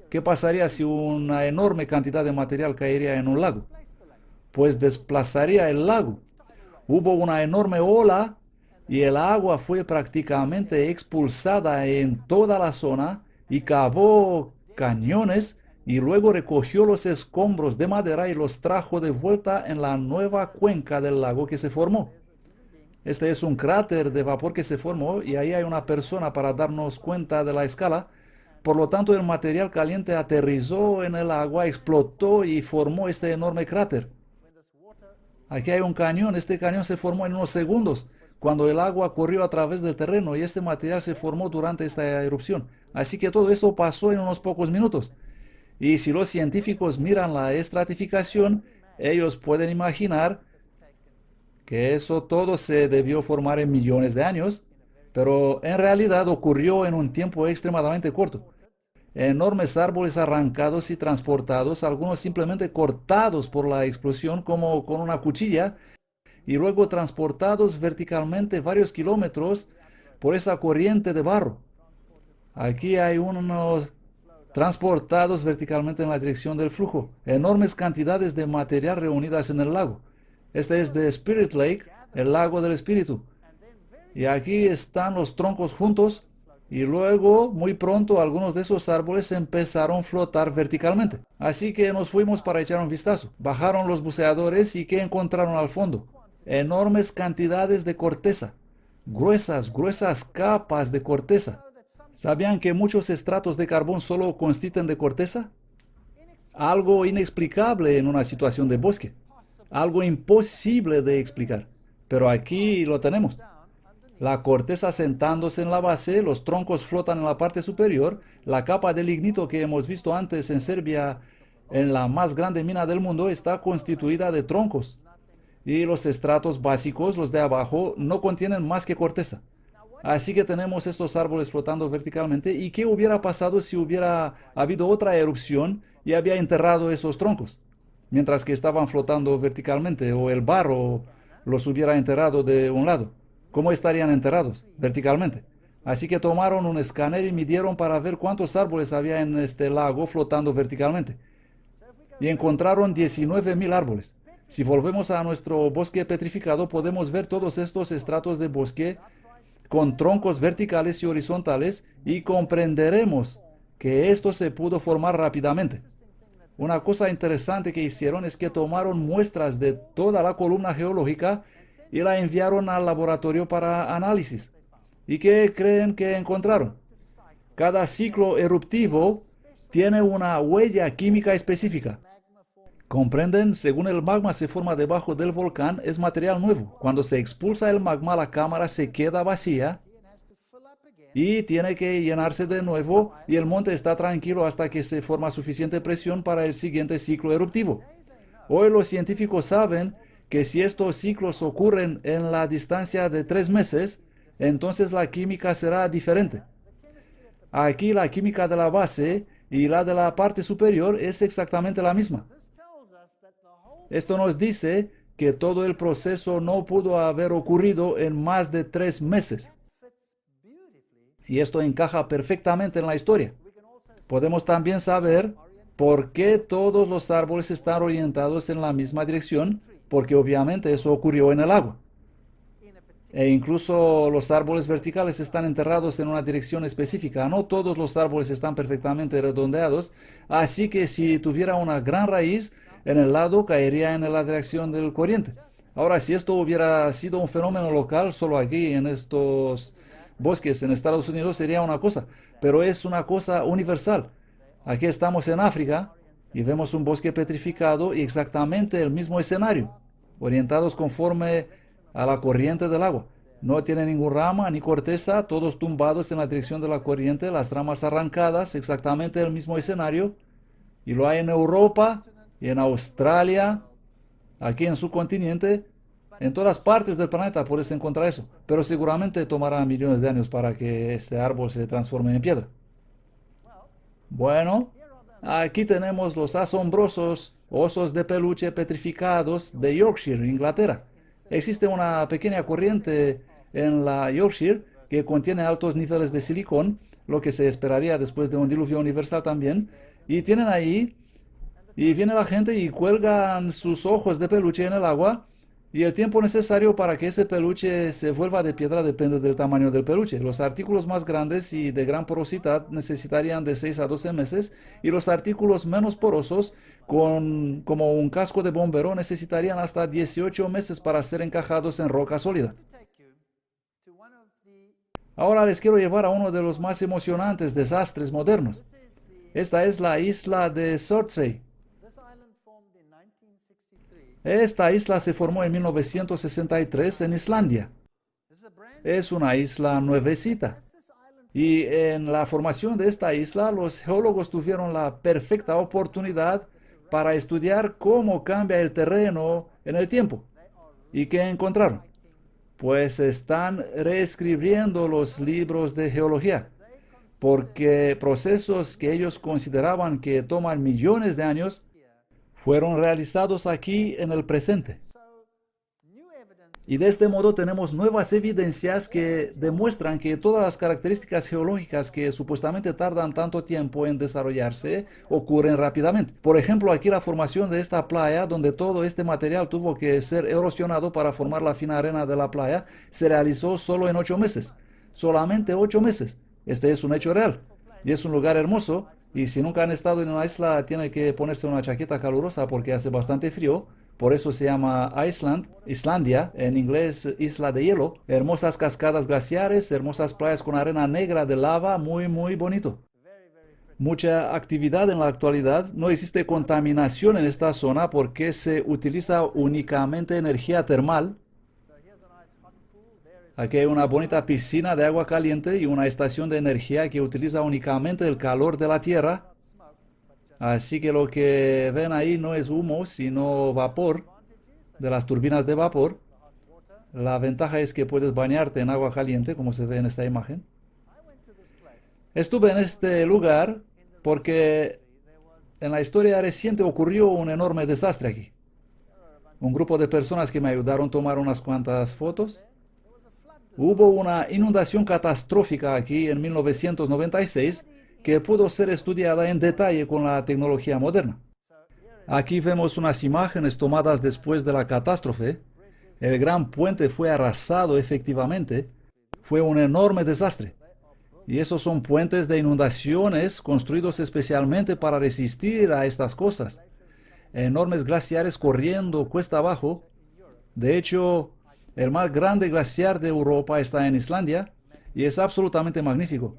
A: ¿Qué pasaría si una enorme cantidad de material caería en un lago? Pues desplazaría el lago. Hubo una enorme ola y el agua fue prácticamente expulsada en toda la zona y cavó cañones, y luego recogió los escombros de madera y los trajo de vuelta en la nueva cuenca del lago que se formó. Este es un cráter de vapor que se formó, y ahí hay una persona para darnos cuenta de la escala. Por lo tanto, el material caliente aterrizó en el agua, explotó y formó este enorme cráter. Aquí hay un cañón. Este cañón se formó en unos segundos, cuando el agua corrió a través del terreno, y este material se formó durante esta erupción. Así que todo esto pasó en unos pocos minutos. Y si los científicos miran la estratificación, ellos pueden imaginar que eso todo se debió formar en millones de años, pero en realidad ocurrió en un tiempo extremadamente corto. Enormes árboles arrancados y transportados, algunos simplemente cortados por la explosión como con una cuchilla, y luego transportados verticalmente varios kilómetros por esa corriente de barro. Aquí hay unos transportados verticalmente en la dirección del flujo. Enormes cantidades de material reunidas en el lago. Este es The Spirit Lake, el lago del espíritu. Y aquí están los troncos juntos, y luego, muy pronto, algunos de esos árboles empezaron a flotar verticalmente. Así que nos fuimos para echar un vistazo. Bajaron los buceadores, y ¿qué encontraron al fondo? Enormes cantidades de corteza. Gruesas capas de corteza. ¿Sabían que muchos estratos de carbón solo consisten de corteza? Algo inexplicable en una situación de bosque. Algo imposible de explicar. Pero aquí lo tenemos. La corteza sentándose en la base, los troncos flotan en la parte superior, la capa de lignito que hemos visto antes en Serbia, en la más grande mina del mundo, está constituida de troncos. Y los estratos básicos, los de abajo, no contienen más que corteza. Así que tenemos estos árboles flotando verticalmente. ¿Y qué hubiera pasado si hubiera habido otra erupción y había enterrado esos troncos? Mientras que estaban flotando verticalmente, o el barro los hubiera enterrado de un lado. ¿Cómo estarían enterrados? Verticalmente. Así que tomaron un escáner y midieron para ver cuántos árboles había en este lago flotando verticalmente. Y encontraron 19.000 árboles. Si volvemos a nuestro bosque petrificado, podemos ver todos estos estratos de bosque con troncos verticales y horizontales y comprenderemos que esto se pudo formar rápidamente. Una cosa interesante que hicieron es que tomaron muestras de toda la columna geológica y la enviaron al laboratorio para análisis. ¿Y qué creen que encontraron? Cada ciclo eruptivo tiene una huella química específica. ¿Comprenden? Según el magma se forma debajo del volcán, es material nuevo. Cuando se expulsa el magma, la cámara se queda vacía y tiene que llenarse de nuevo y el monte está tranquilo hasta que se forma suficiente presión para el siguiente ciclo eruptivo. Hoy los científicos saben que si estos ciclos ocurren en la distancia de 3 meses, entonces la química será diferente. Aquí la química de la base y la de la parte superior es exactamente la misma. Esto nos dice que todo el proceso no pudo haber ocurrido en más de 3 meses. Y esto encaja perfectamente en la historia. Podemos también saber por qué todos los árboles están orientados en la misma dirección, porque obviamente eso ocurrió en el agua. E incluso los árboles verticales están enterrados en una dirección específica. No todos los árboles están perfectamente redondeados, así que si tuviera una gran raíz en el lado, caería en la dirección del corriente. Ahora, si esto hubiera sido un fenómeno local, solo aquí en estos bosques en Estados Unidos, sería una cosa, pero es una cosa universal. Aquí estamos en África y vemos un bosque petrificado y exactamente el mismo escenario, orientados conforme a la corriente del agua. No tiene ninguna rama ni corteza, todos tumbados en la dirección de la corriente, las ramas arrancadas, exactamente el mismo escenario. Y lo hay en Europa y en Australia, aquí en su continente, en todas partes del planeta puedes encontrar eso. Pero seguramente tomará millones de años para que este árbol se transforme en piedra. Bueno, aquí tenemos los asombrosos osos de peluche petrificados de Yorkshire, Inglaterra. Existe una pequeña corriente en la Yorkshire que contiene altos niveles de silicón, lo que se esperaría después de un diluvio universal también. Y tienen ahí, y viene la gente y cuelgan sus ojos de peluche en el agua. Y el tiempo necesario para que ese peluche se vuelva de piedra depende del tamaño del peluche. Los artículos más grandes y de gran porosidad necesitarían de 6 a 12 meses y los artículos menos porosos, como un casco de bombero, necesitarían hasta 18 meses para ser encajados en roca sólida. Ahora les quiero llevar a uno de los más emocionantes desastres modernos. Esta es la isla de Surtsey. Esta isla se formó en 1963 en Islandia. Es una isla nuevecita. Y en la formación de esta isla, los geólogos tuvieron la perfecta oportunidad para estudiar cómo cambia el terreno en el tiempo. ¿Y qué encontraron? Pues están reescribiendo los libros de geología, porque procesos que ellos consideraban que toman millones de años fueron realizados aquí en el presente. Y de este modo tenemos nuevas evidencias que demuestran que todas las características geológicas que supuestamente tardan tanto tiempo en desarrollarse ocurren rápidamente. Por ejemplo, aquí la formación de esta playa, donde todo este material tuvo que ser erosionado para formar la fina arena de la playa, se realizó solo en 8 meses. Solamente 8 meses. Este es un hecho real. Y es un lugar hermoso. Y si nunca han estado en una isla, tiene que ponerse una chaqueta calurosa porque hace bastante frío. por eso se llama Islandia, en inglés Isla de Hielo. Hermosas cascadas glaciares, hermosas playas con arena negra de lava, muy, muy bonito. Mucha actividad en la actualidad. No existe contaminación en esta zona porque se utiliza únicamente energía termal. Aquí hay una bonita piscina de agua caliente y una estación de energía que utiliza únicamente el calor de la tierra. Así que lo que ven ahí no es humo, sino vapor de las turbinas de vapor. La ventaja es que puedes bañarte en agua caliente, como se ve en esta imagen. Estuve en este lugar porque en la historia reciente ocurrió un enorme desastre aquí. Un grupo de personas que me ayudaron a tomar unas cuantas fotos. Hubo una inundación catastrófica aquí en 1996 que pudo ser estudiada en detalle con la tecnología moderna. Aquí vemos unas imágenes tomadas después de la catástrofe. El gran puente fue arrasado efectivamente. Fue un enorme desastre. Y esos son puentes de inundaciones construidos especialmente para resistir a estas cosas. Enormes glaciares corriendo cuesta abajo. De hecho, el más grande glaciar de Europa está en Islandia y es absolutamente magnífico.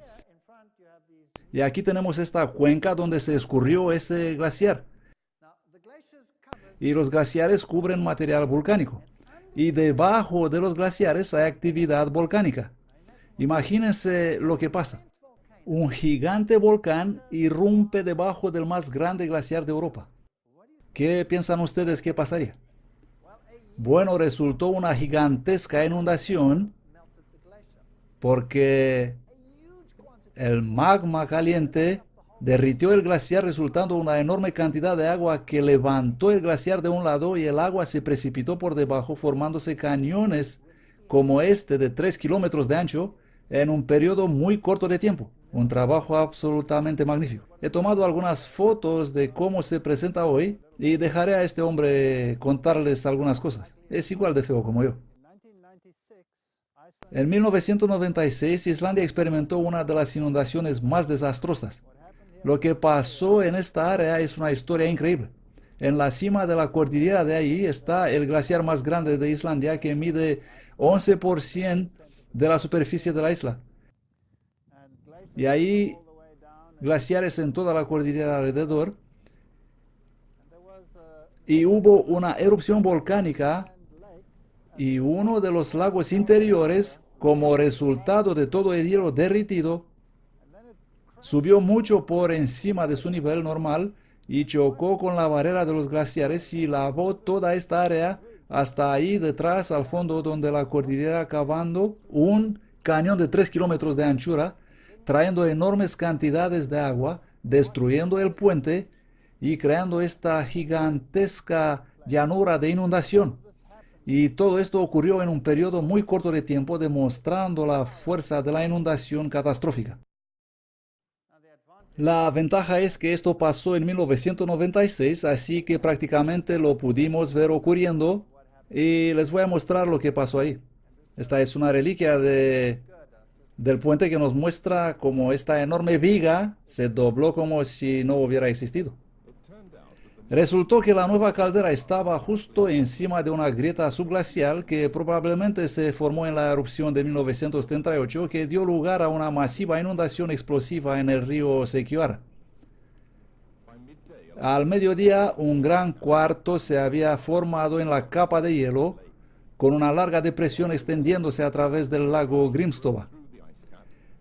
A: Y aquí tenemos esta cuenca donde se escurrió ese glaciar. Y los glaciares cubren material volcánico. Y debajo de los glaciares hay actividad volcánica. Imagínense lo que pasa. Un gigante volcán irrumpe debajo del más grande glaciar de Europa. ¿Qué piensan ustedes que pasaría? Bueno, resultó una gigantesca inundación porque el magma caliente derritió el glaciar, resultando una enorme cantidad de agua que levantó el glaciar de un lado y el agua se precipitó por debajo, formándose cañones como este de 3 kilómetros de ancho en un periodo muy corto de tiempo. Un trabajo absolutamente magnífico. He tomado algunas fotos de cómo se presenta hoy y dejaré a este hombre contarles algunas cosas. Es igual de feo como yo. En 1996, Islandia experimentó una de las inundaciones más desastrosas. Lo que pasó en esta área es una historia increíble. En la cima de la cordillera de allí está el glaciar más grande de Islandia, que mide 11% de la superficie de la isla. Y ahí glaciares en toda la cordillera alrededor. Y hubo una erupción volcánica y uno de los lagos interiores, como resultado de todo el hielo derritido, subió mucho por encima de su nivel normal y chocó con la barrera de los glaciares y lavó toda esta área hasta ahí detrás al fondo, donde la cordillera, cavando un cañón de 3 kilómetros de anchura, trayendo enormes cantidades de agua, destruyendo el puente y creando esta gigantesca llanura de inundación. Y todo esto ocurrió en un periodo muy corto de tiempo, demostrando la fuerza de la inundación catastrófica. La ventaja es que esto pasó en 1996, así que prácticamente lo pudimos ver ocurriendo y les voy a mostrar lo que pasó ahí. Esta es una reliquia del puente que nos muestra cómo esta enorme viga se dobló como si no hubiera existido. Resultó que la nueva caldera estaba justo encima de una grieta subglacial que probablemente se formó en la erupción de 1938, que dio lugar a una masiva inundación explosiva en el río Sequioara. Al mediodía, un gran cuarto se había formado en la capa de hielo, con una larga depresión extendiéndose a través del lago Grímstova.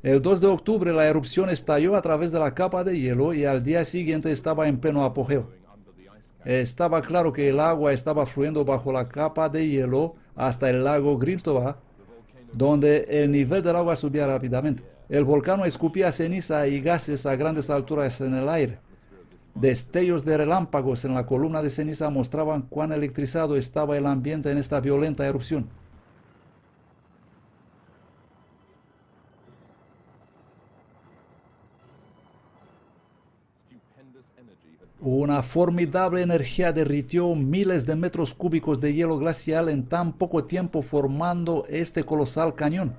A: El 2 de octubre la erupción estalló a través de la capa de hielo y al día siguiente estaba en pleno apogeo. Estaba claro que el agua estaba fluyendo bajo la capa de hielo hasta el lago Grímstova, donde el nivel del agua subía rápidamente. El volcán escupía ceniza y gases a grandes alturas en el aire. Destellos de relámpagos en la columna de ceniza mostraban cuán electrizado estaba el ambiente en esta violenta erupción. Una formidable energía derritió miles de metros cúbicos de hielo glacial en tan poco tiempo, formando este colosal cañón.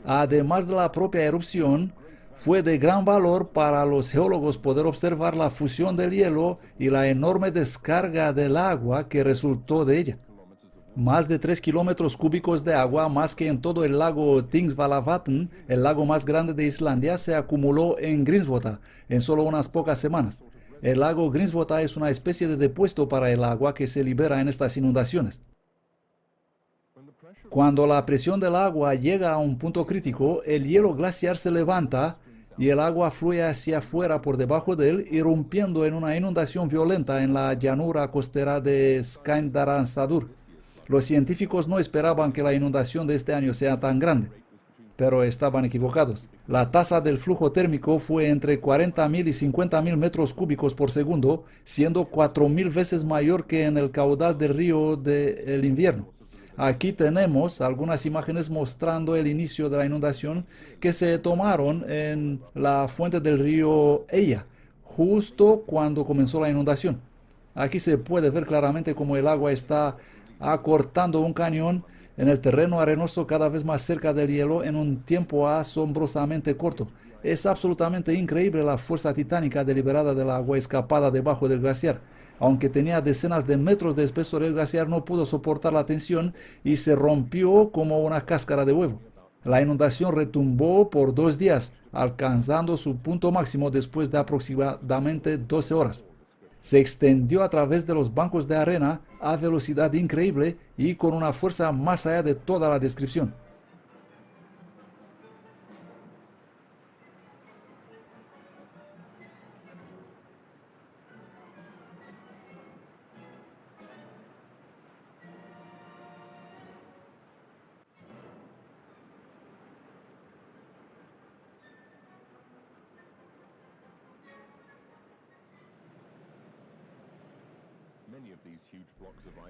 A: Además de la propia erupción, Fue de gran valor para los geólogos poder observar la fusión del hielo y la enorme descarga del agua que resultó de ella. Más de 3 kilómetros cúbicos de agua, más que en todo el lago Thingvallavatn, el lago más grande de Islandia, se acumuló en Grímsvötn en solo unas pocas semanas. El lago Grímsvötn es una especie de depósito para el agua que se libera en estas inundaciones. Cuando la presión del agua llega a un punto crítico, el hielo glaciar se levanta y el agua fluye hacia afuera por debajo de él, irrumpiendo en una inundación violenta en la llanura costera de Skandranstadur. Los científicos no esperaban que la inundación de este año sea tan grande, pero estaban equivocados. La tasa del flujo térmico fue entre 40.000 y 50.000 metros cúbicos por segundo, siendo 4.000 veces mayor que en el caudal del río del invierno. Aquí tenemos algunas imágenes mostrando el inicio de la inundación que se tomaron en la fuente del río Eya, justo cuando comenzó la inundación. Aquí se puede ver claramente cómo el agua está acortando un cañón en el terreno arenoso cada vez más cerca del hielo en un tiempo asombrosamente corto. Es absolutamente increíble la fuerza titánica deliberada del agua escapada debajo del glaciar. Aunque tenía decenas de metros de espesor, el glaciar no pudo soportar la tensión y se rompió como una cáscara de huevo. La inundación retumbó por 2 días, alcanzando su punto máximo después de aproximadamente 12 horas. Se extendió a través de los bancos de arena a velocidad increíble y con una fuerza más allá de toda la descripción.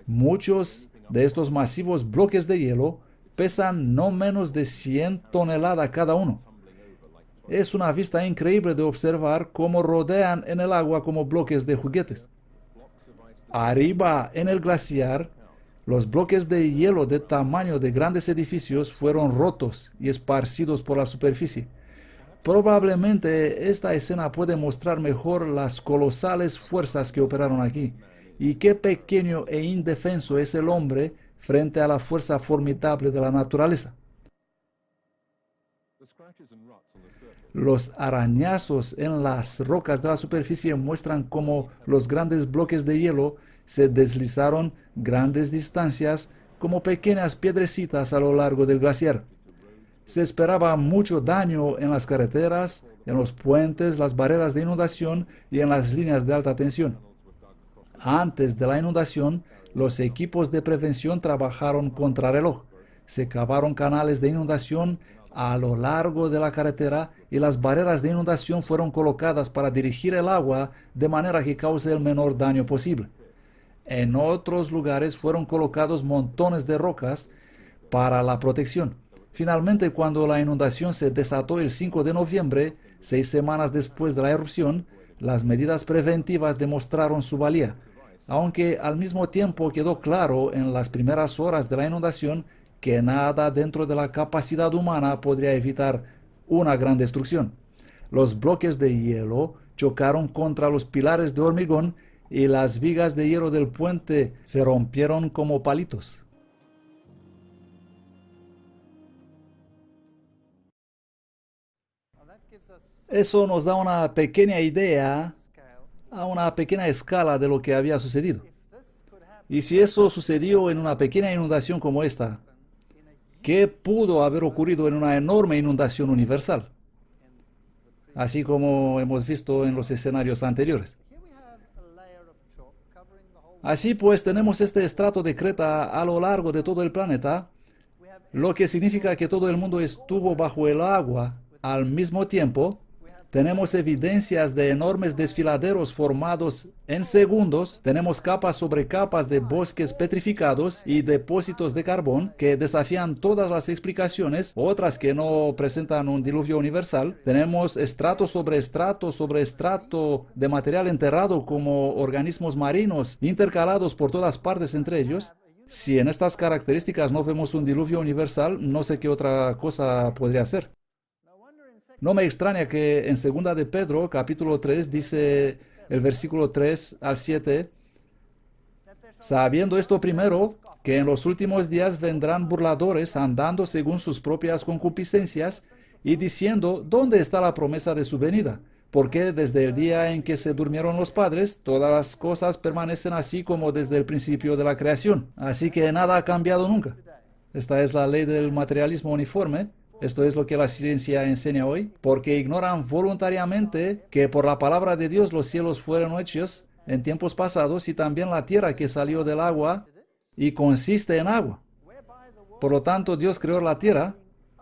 A: Muchos de estos masivos bloques de hielo pesan no menos de 100 toneladas cada uno. Es una vista increíble de observar cómo rodean en el agua como bloques de juguetes. Arriba en el glaciar, los bloques de hielo de tamaño de grandes edificios fueron rotos y esparcidos por la superficie. Probablemente esta escena puede mostrar mejor las colosales fuerzas que operaron aquí y qué pequeño e indefenso es el hombre frente a la fuerza formidable de la naturaleza. Los arañazos en las rocas de la superficie muestran cómo los grandes bloques de hielo se deslizaron grandes distancias como pequeñas piedrecitas a lo largo del glaciar. Se esperaba mucho daño en las carreteras, en los puentes, las barreras de inundación y en las líneas de alta tensión. Antes de la inundación, los equipos de prevención trabajaron contrarreloj. Se cavaron canales de inundación a lo largo de la carretera y las barreras de inundación fueron colocadas para dirigir el agua de manera que cause el menor daño posible. En otros lugares fueron colocados montones de rocas para la protección. Finalmente, cuando la inundación se desató el 5 de noviembre, 6 semanas después de la erupción, las medidas preventivas demostraron su valía, aunque al mismo tiempo quedó claro en las primeras horas de la inundación que nada dentro de la capacidad humana podría evitar una gran destrucción. Los bloques de hielo chocaron contra los pilares de hormigón y las vigas de hierro del puente se rompieron como palitos. Eso nos da una pequeña idea, a una pequeña escala de lo que había sucedido. Y si eso sucedió en una pequeña inundación como esta, ¿qué pudo haber ocurrido en una enorme inundación universal? Así como hemos visto en los escenarios anteriores. Así pues, tenemos este estrato de creta a lo largo de todo el planeta, lo que significa que todo el mundo estuvo bajo el agua al mismo tiempo. Tenemos evidencias de enormes desfiladeros formados en segundos. Tenemos capas sobre capas de bosques petrificados y depósitos de carbón que desafían todas las explicaciones, otras que no presentan un diluvio universal. Tenemos estrato sobre estrato de material enterrado como organismos marinos intercalados por todas partes entre ellos. Si en estas características no vemos un diluvio universal, no sé qué otra cosa podría ser. No me extraña que en 2 de Pedro, capítulo 3, dice el versículo 3 al 7, sabiendo esto primero, que en los últimos días vendrán burladores andando según sus propias concupiscencias y diciendo, ¿dónde está la promesa de su venida? Porque desde el día en que se durmieron los padres, todas las cosas permanecen así como desde el principio de la creación. Así que nada ha cambiado nunca. Esta es la ley del materialismo uniforme. Esto es lo que la ciencia enseña hoy, porque ignoran voluntariamente que por la palabra de Dios los cielos fueron hechos en tiempos pasados y también la tierra que salió del agua y consiste en agua. Por lo tanto, Dios creó la tierra,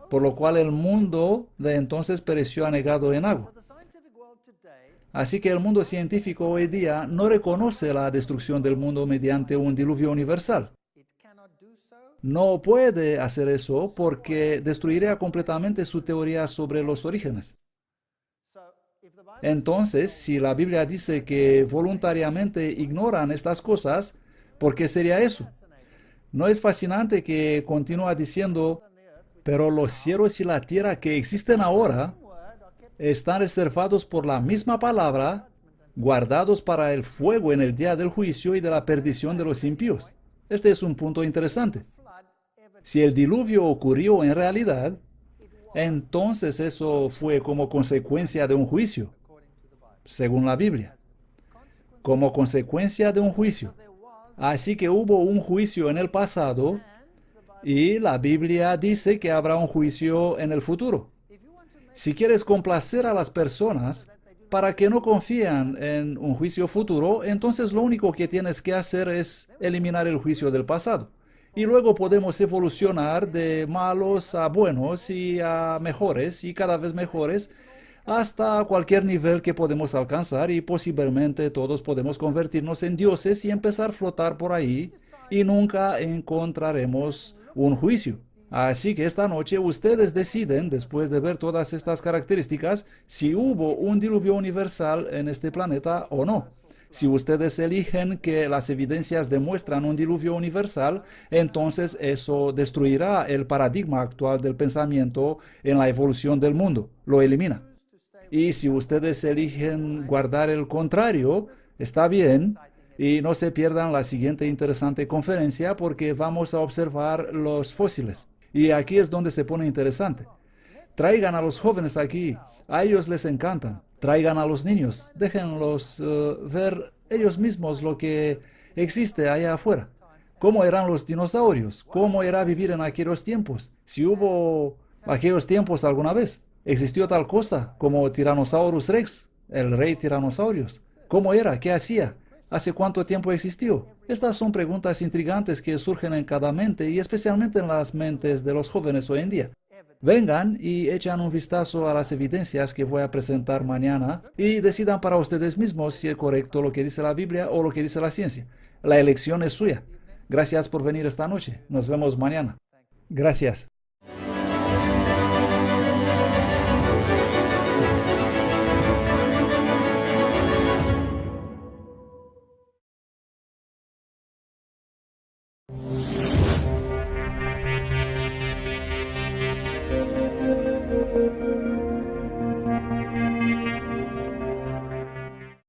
A: por lo cual el mundo de entonces pereció anegado en agua. Así que el mundo científico hoy día no reconoce la destrucción del mundo mediante un diluvio universal. No puede hacer eso porque destruiría completamente su teoría sobre los orígenes. Entonces, si la Biblia dice que voluntariamente ignoran estas cosas, ¿por qué sería eso? ¿No es fascinante que continúa diciendo, pero los cielos y la tierra que existen ahora están reservados por la misma palabra, guardados para el fuego en el día del juicio y de la perdición de los impíos? Este es un punto interesante. Si el diluvio ocurrió en realidad, entonces eso fue como consecuencia de un juicio, según la Biblia. Como consecuencia de un juicio. Así que hubo un juicio en el pasado y la Biblia dice que habrá un juicio en el futuro. Si quieres complacer a las personas para que no confíen en un juicio futuro, entonces lo único que tienes que hacer es eliminar el juicio del pasado. Y luego podemos evolucionar de malos a buenos y a mejores y cada vez mejores hasta cualquier nivel que podemos alcanzar y posiblemente todos podemos convertirnos en dioses y empezar a flotar por ahí y nunca encontraremos un juicio. Así que esta noche ustedes deciden, después de ver todas estas características, si hubo un diluvio universal en este planeta o no. Si ustedes eligen que las evidencias demuestran un diluvio universal, entonces eso destruirá el paradigma actual del pensamiento en la evolución del mundo. Lo elimina. Y si ustedes eligen guardar el contrario, está bien. Y no se pierdan la siguiente interesante conferencia porque vamos a observar los fósiles. Y aquí es donde se pone interesante. Traigan a los jóvenes aquí, a ellos les encantan. Traigan a los niños, déjenlos ver ellos mismos lo que existe allá afuera. ¿Cómo eran los dinosaurios? ¿Cómo era vivir en aquellos tiempos? Si hubo aquellos tiempos alguna vez. ¿Existió tal cosa como Tyrannosaurus Rex, el rey tiranosaurios? ¿Cómo era? ¿Qué hacía? ¿Hace cuánto tiempo existió? Estas son preguntas intrigantes que surgen en cada mente y especialmente en las mentes de los jóvenes hoy en día. Vengan y echan un vistazo a las evidencias que voy a presentar mañana y decidan para ustedes mismos si es correcto lo que dice la Biblia o lo que dice la ciencia. La elección es suya. Gracias por venir esta noche. Nos vemos mañana. Gracias.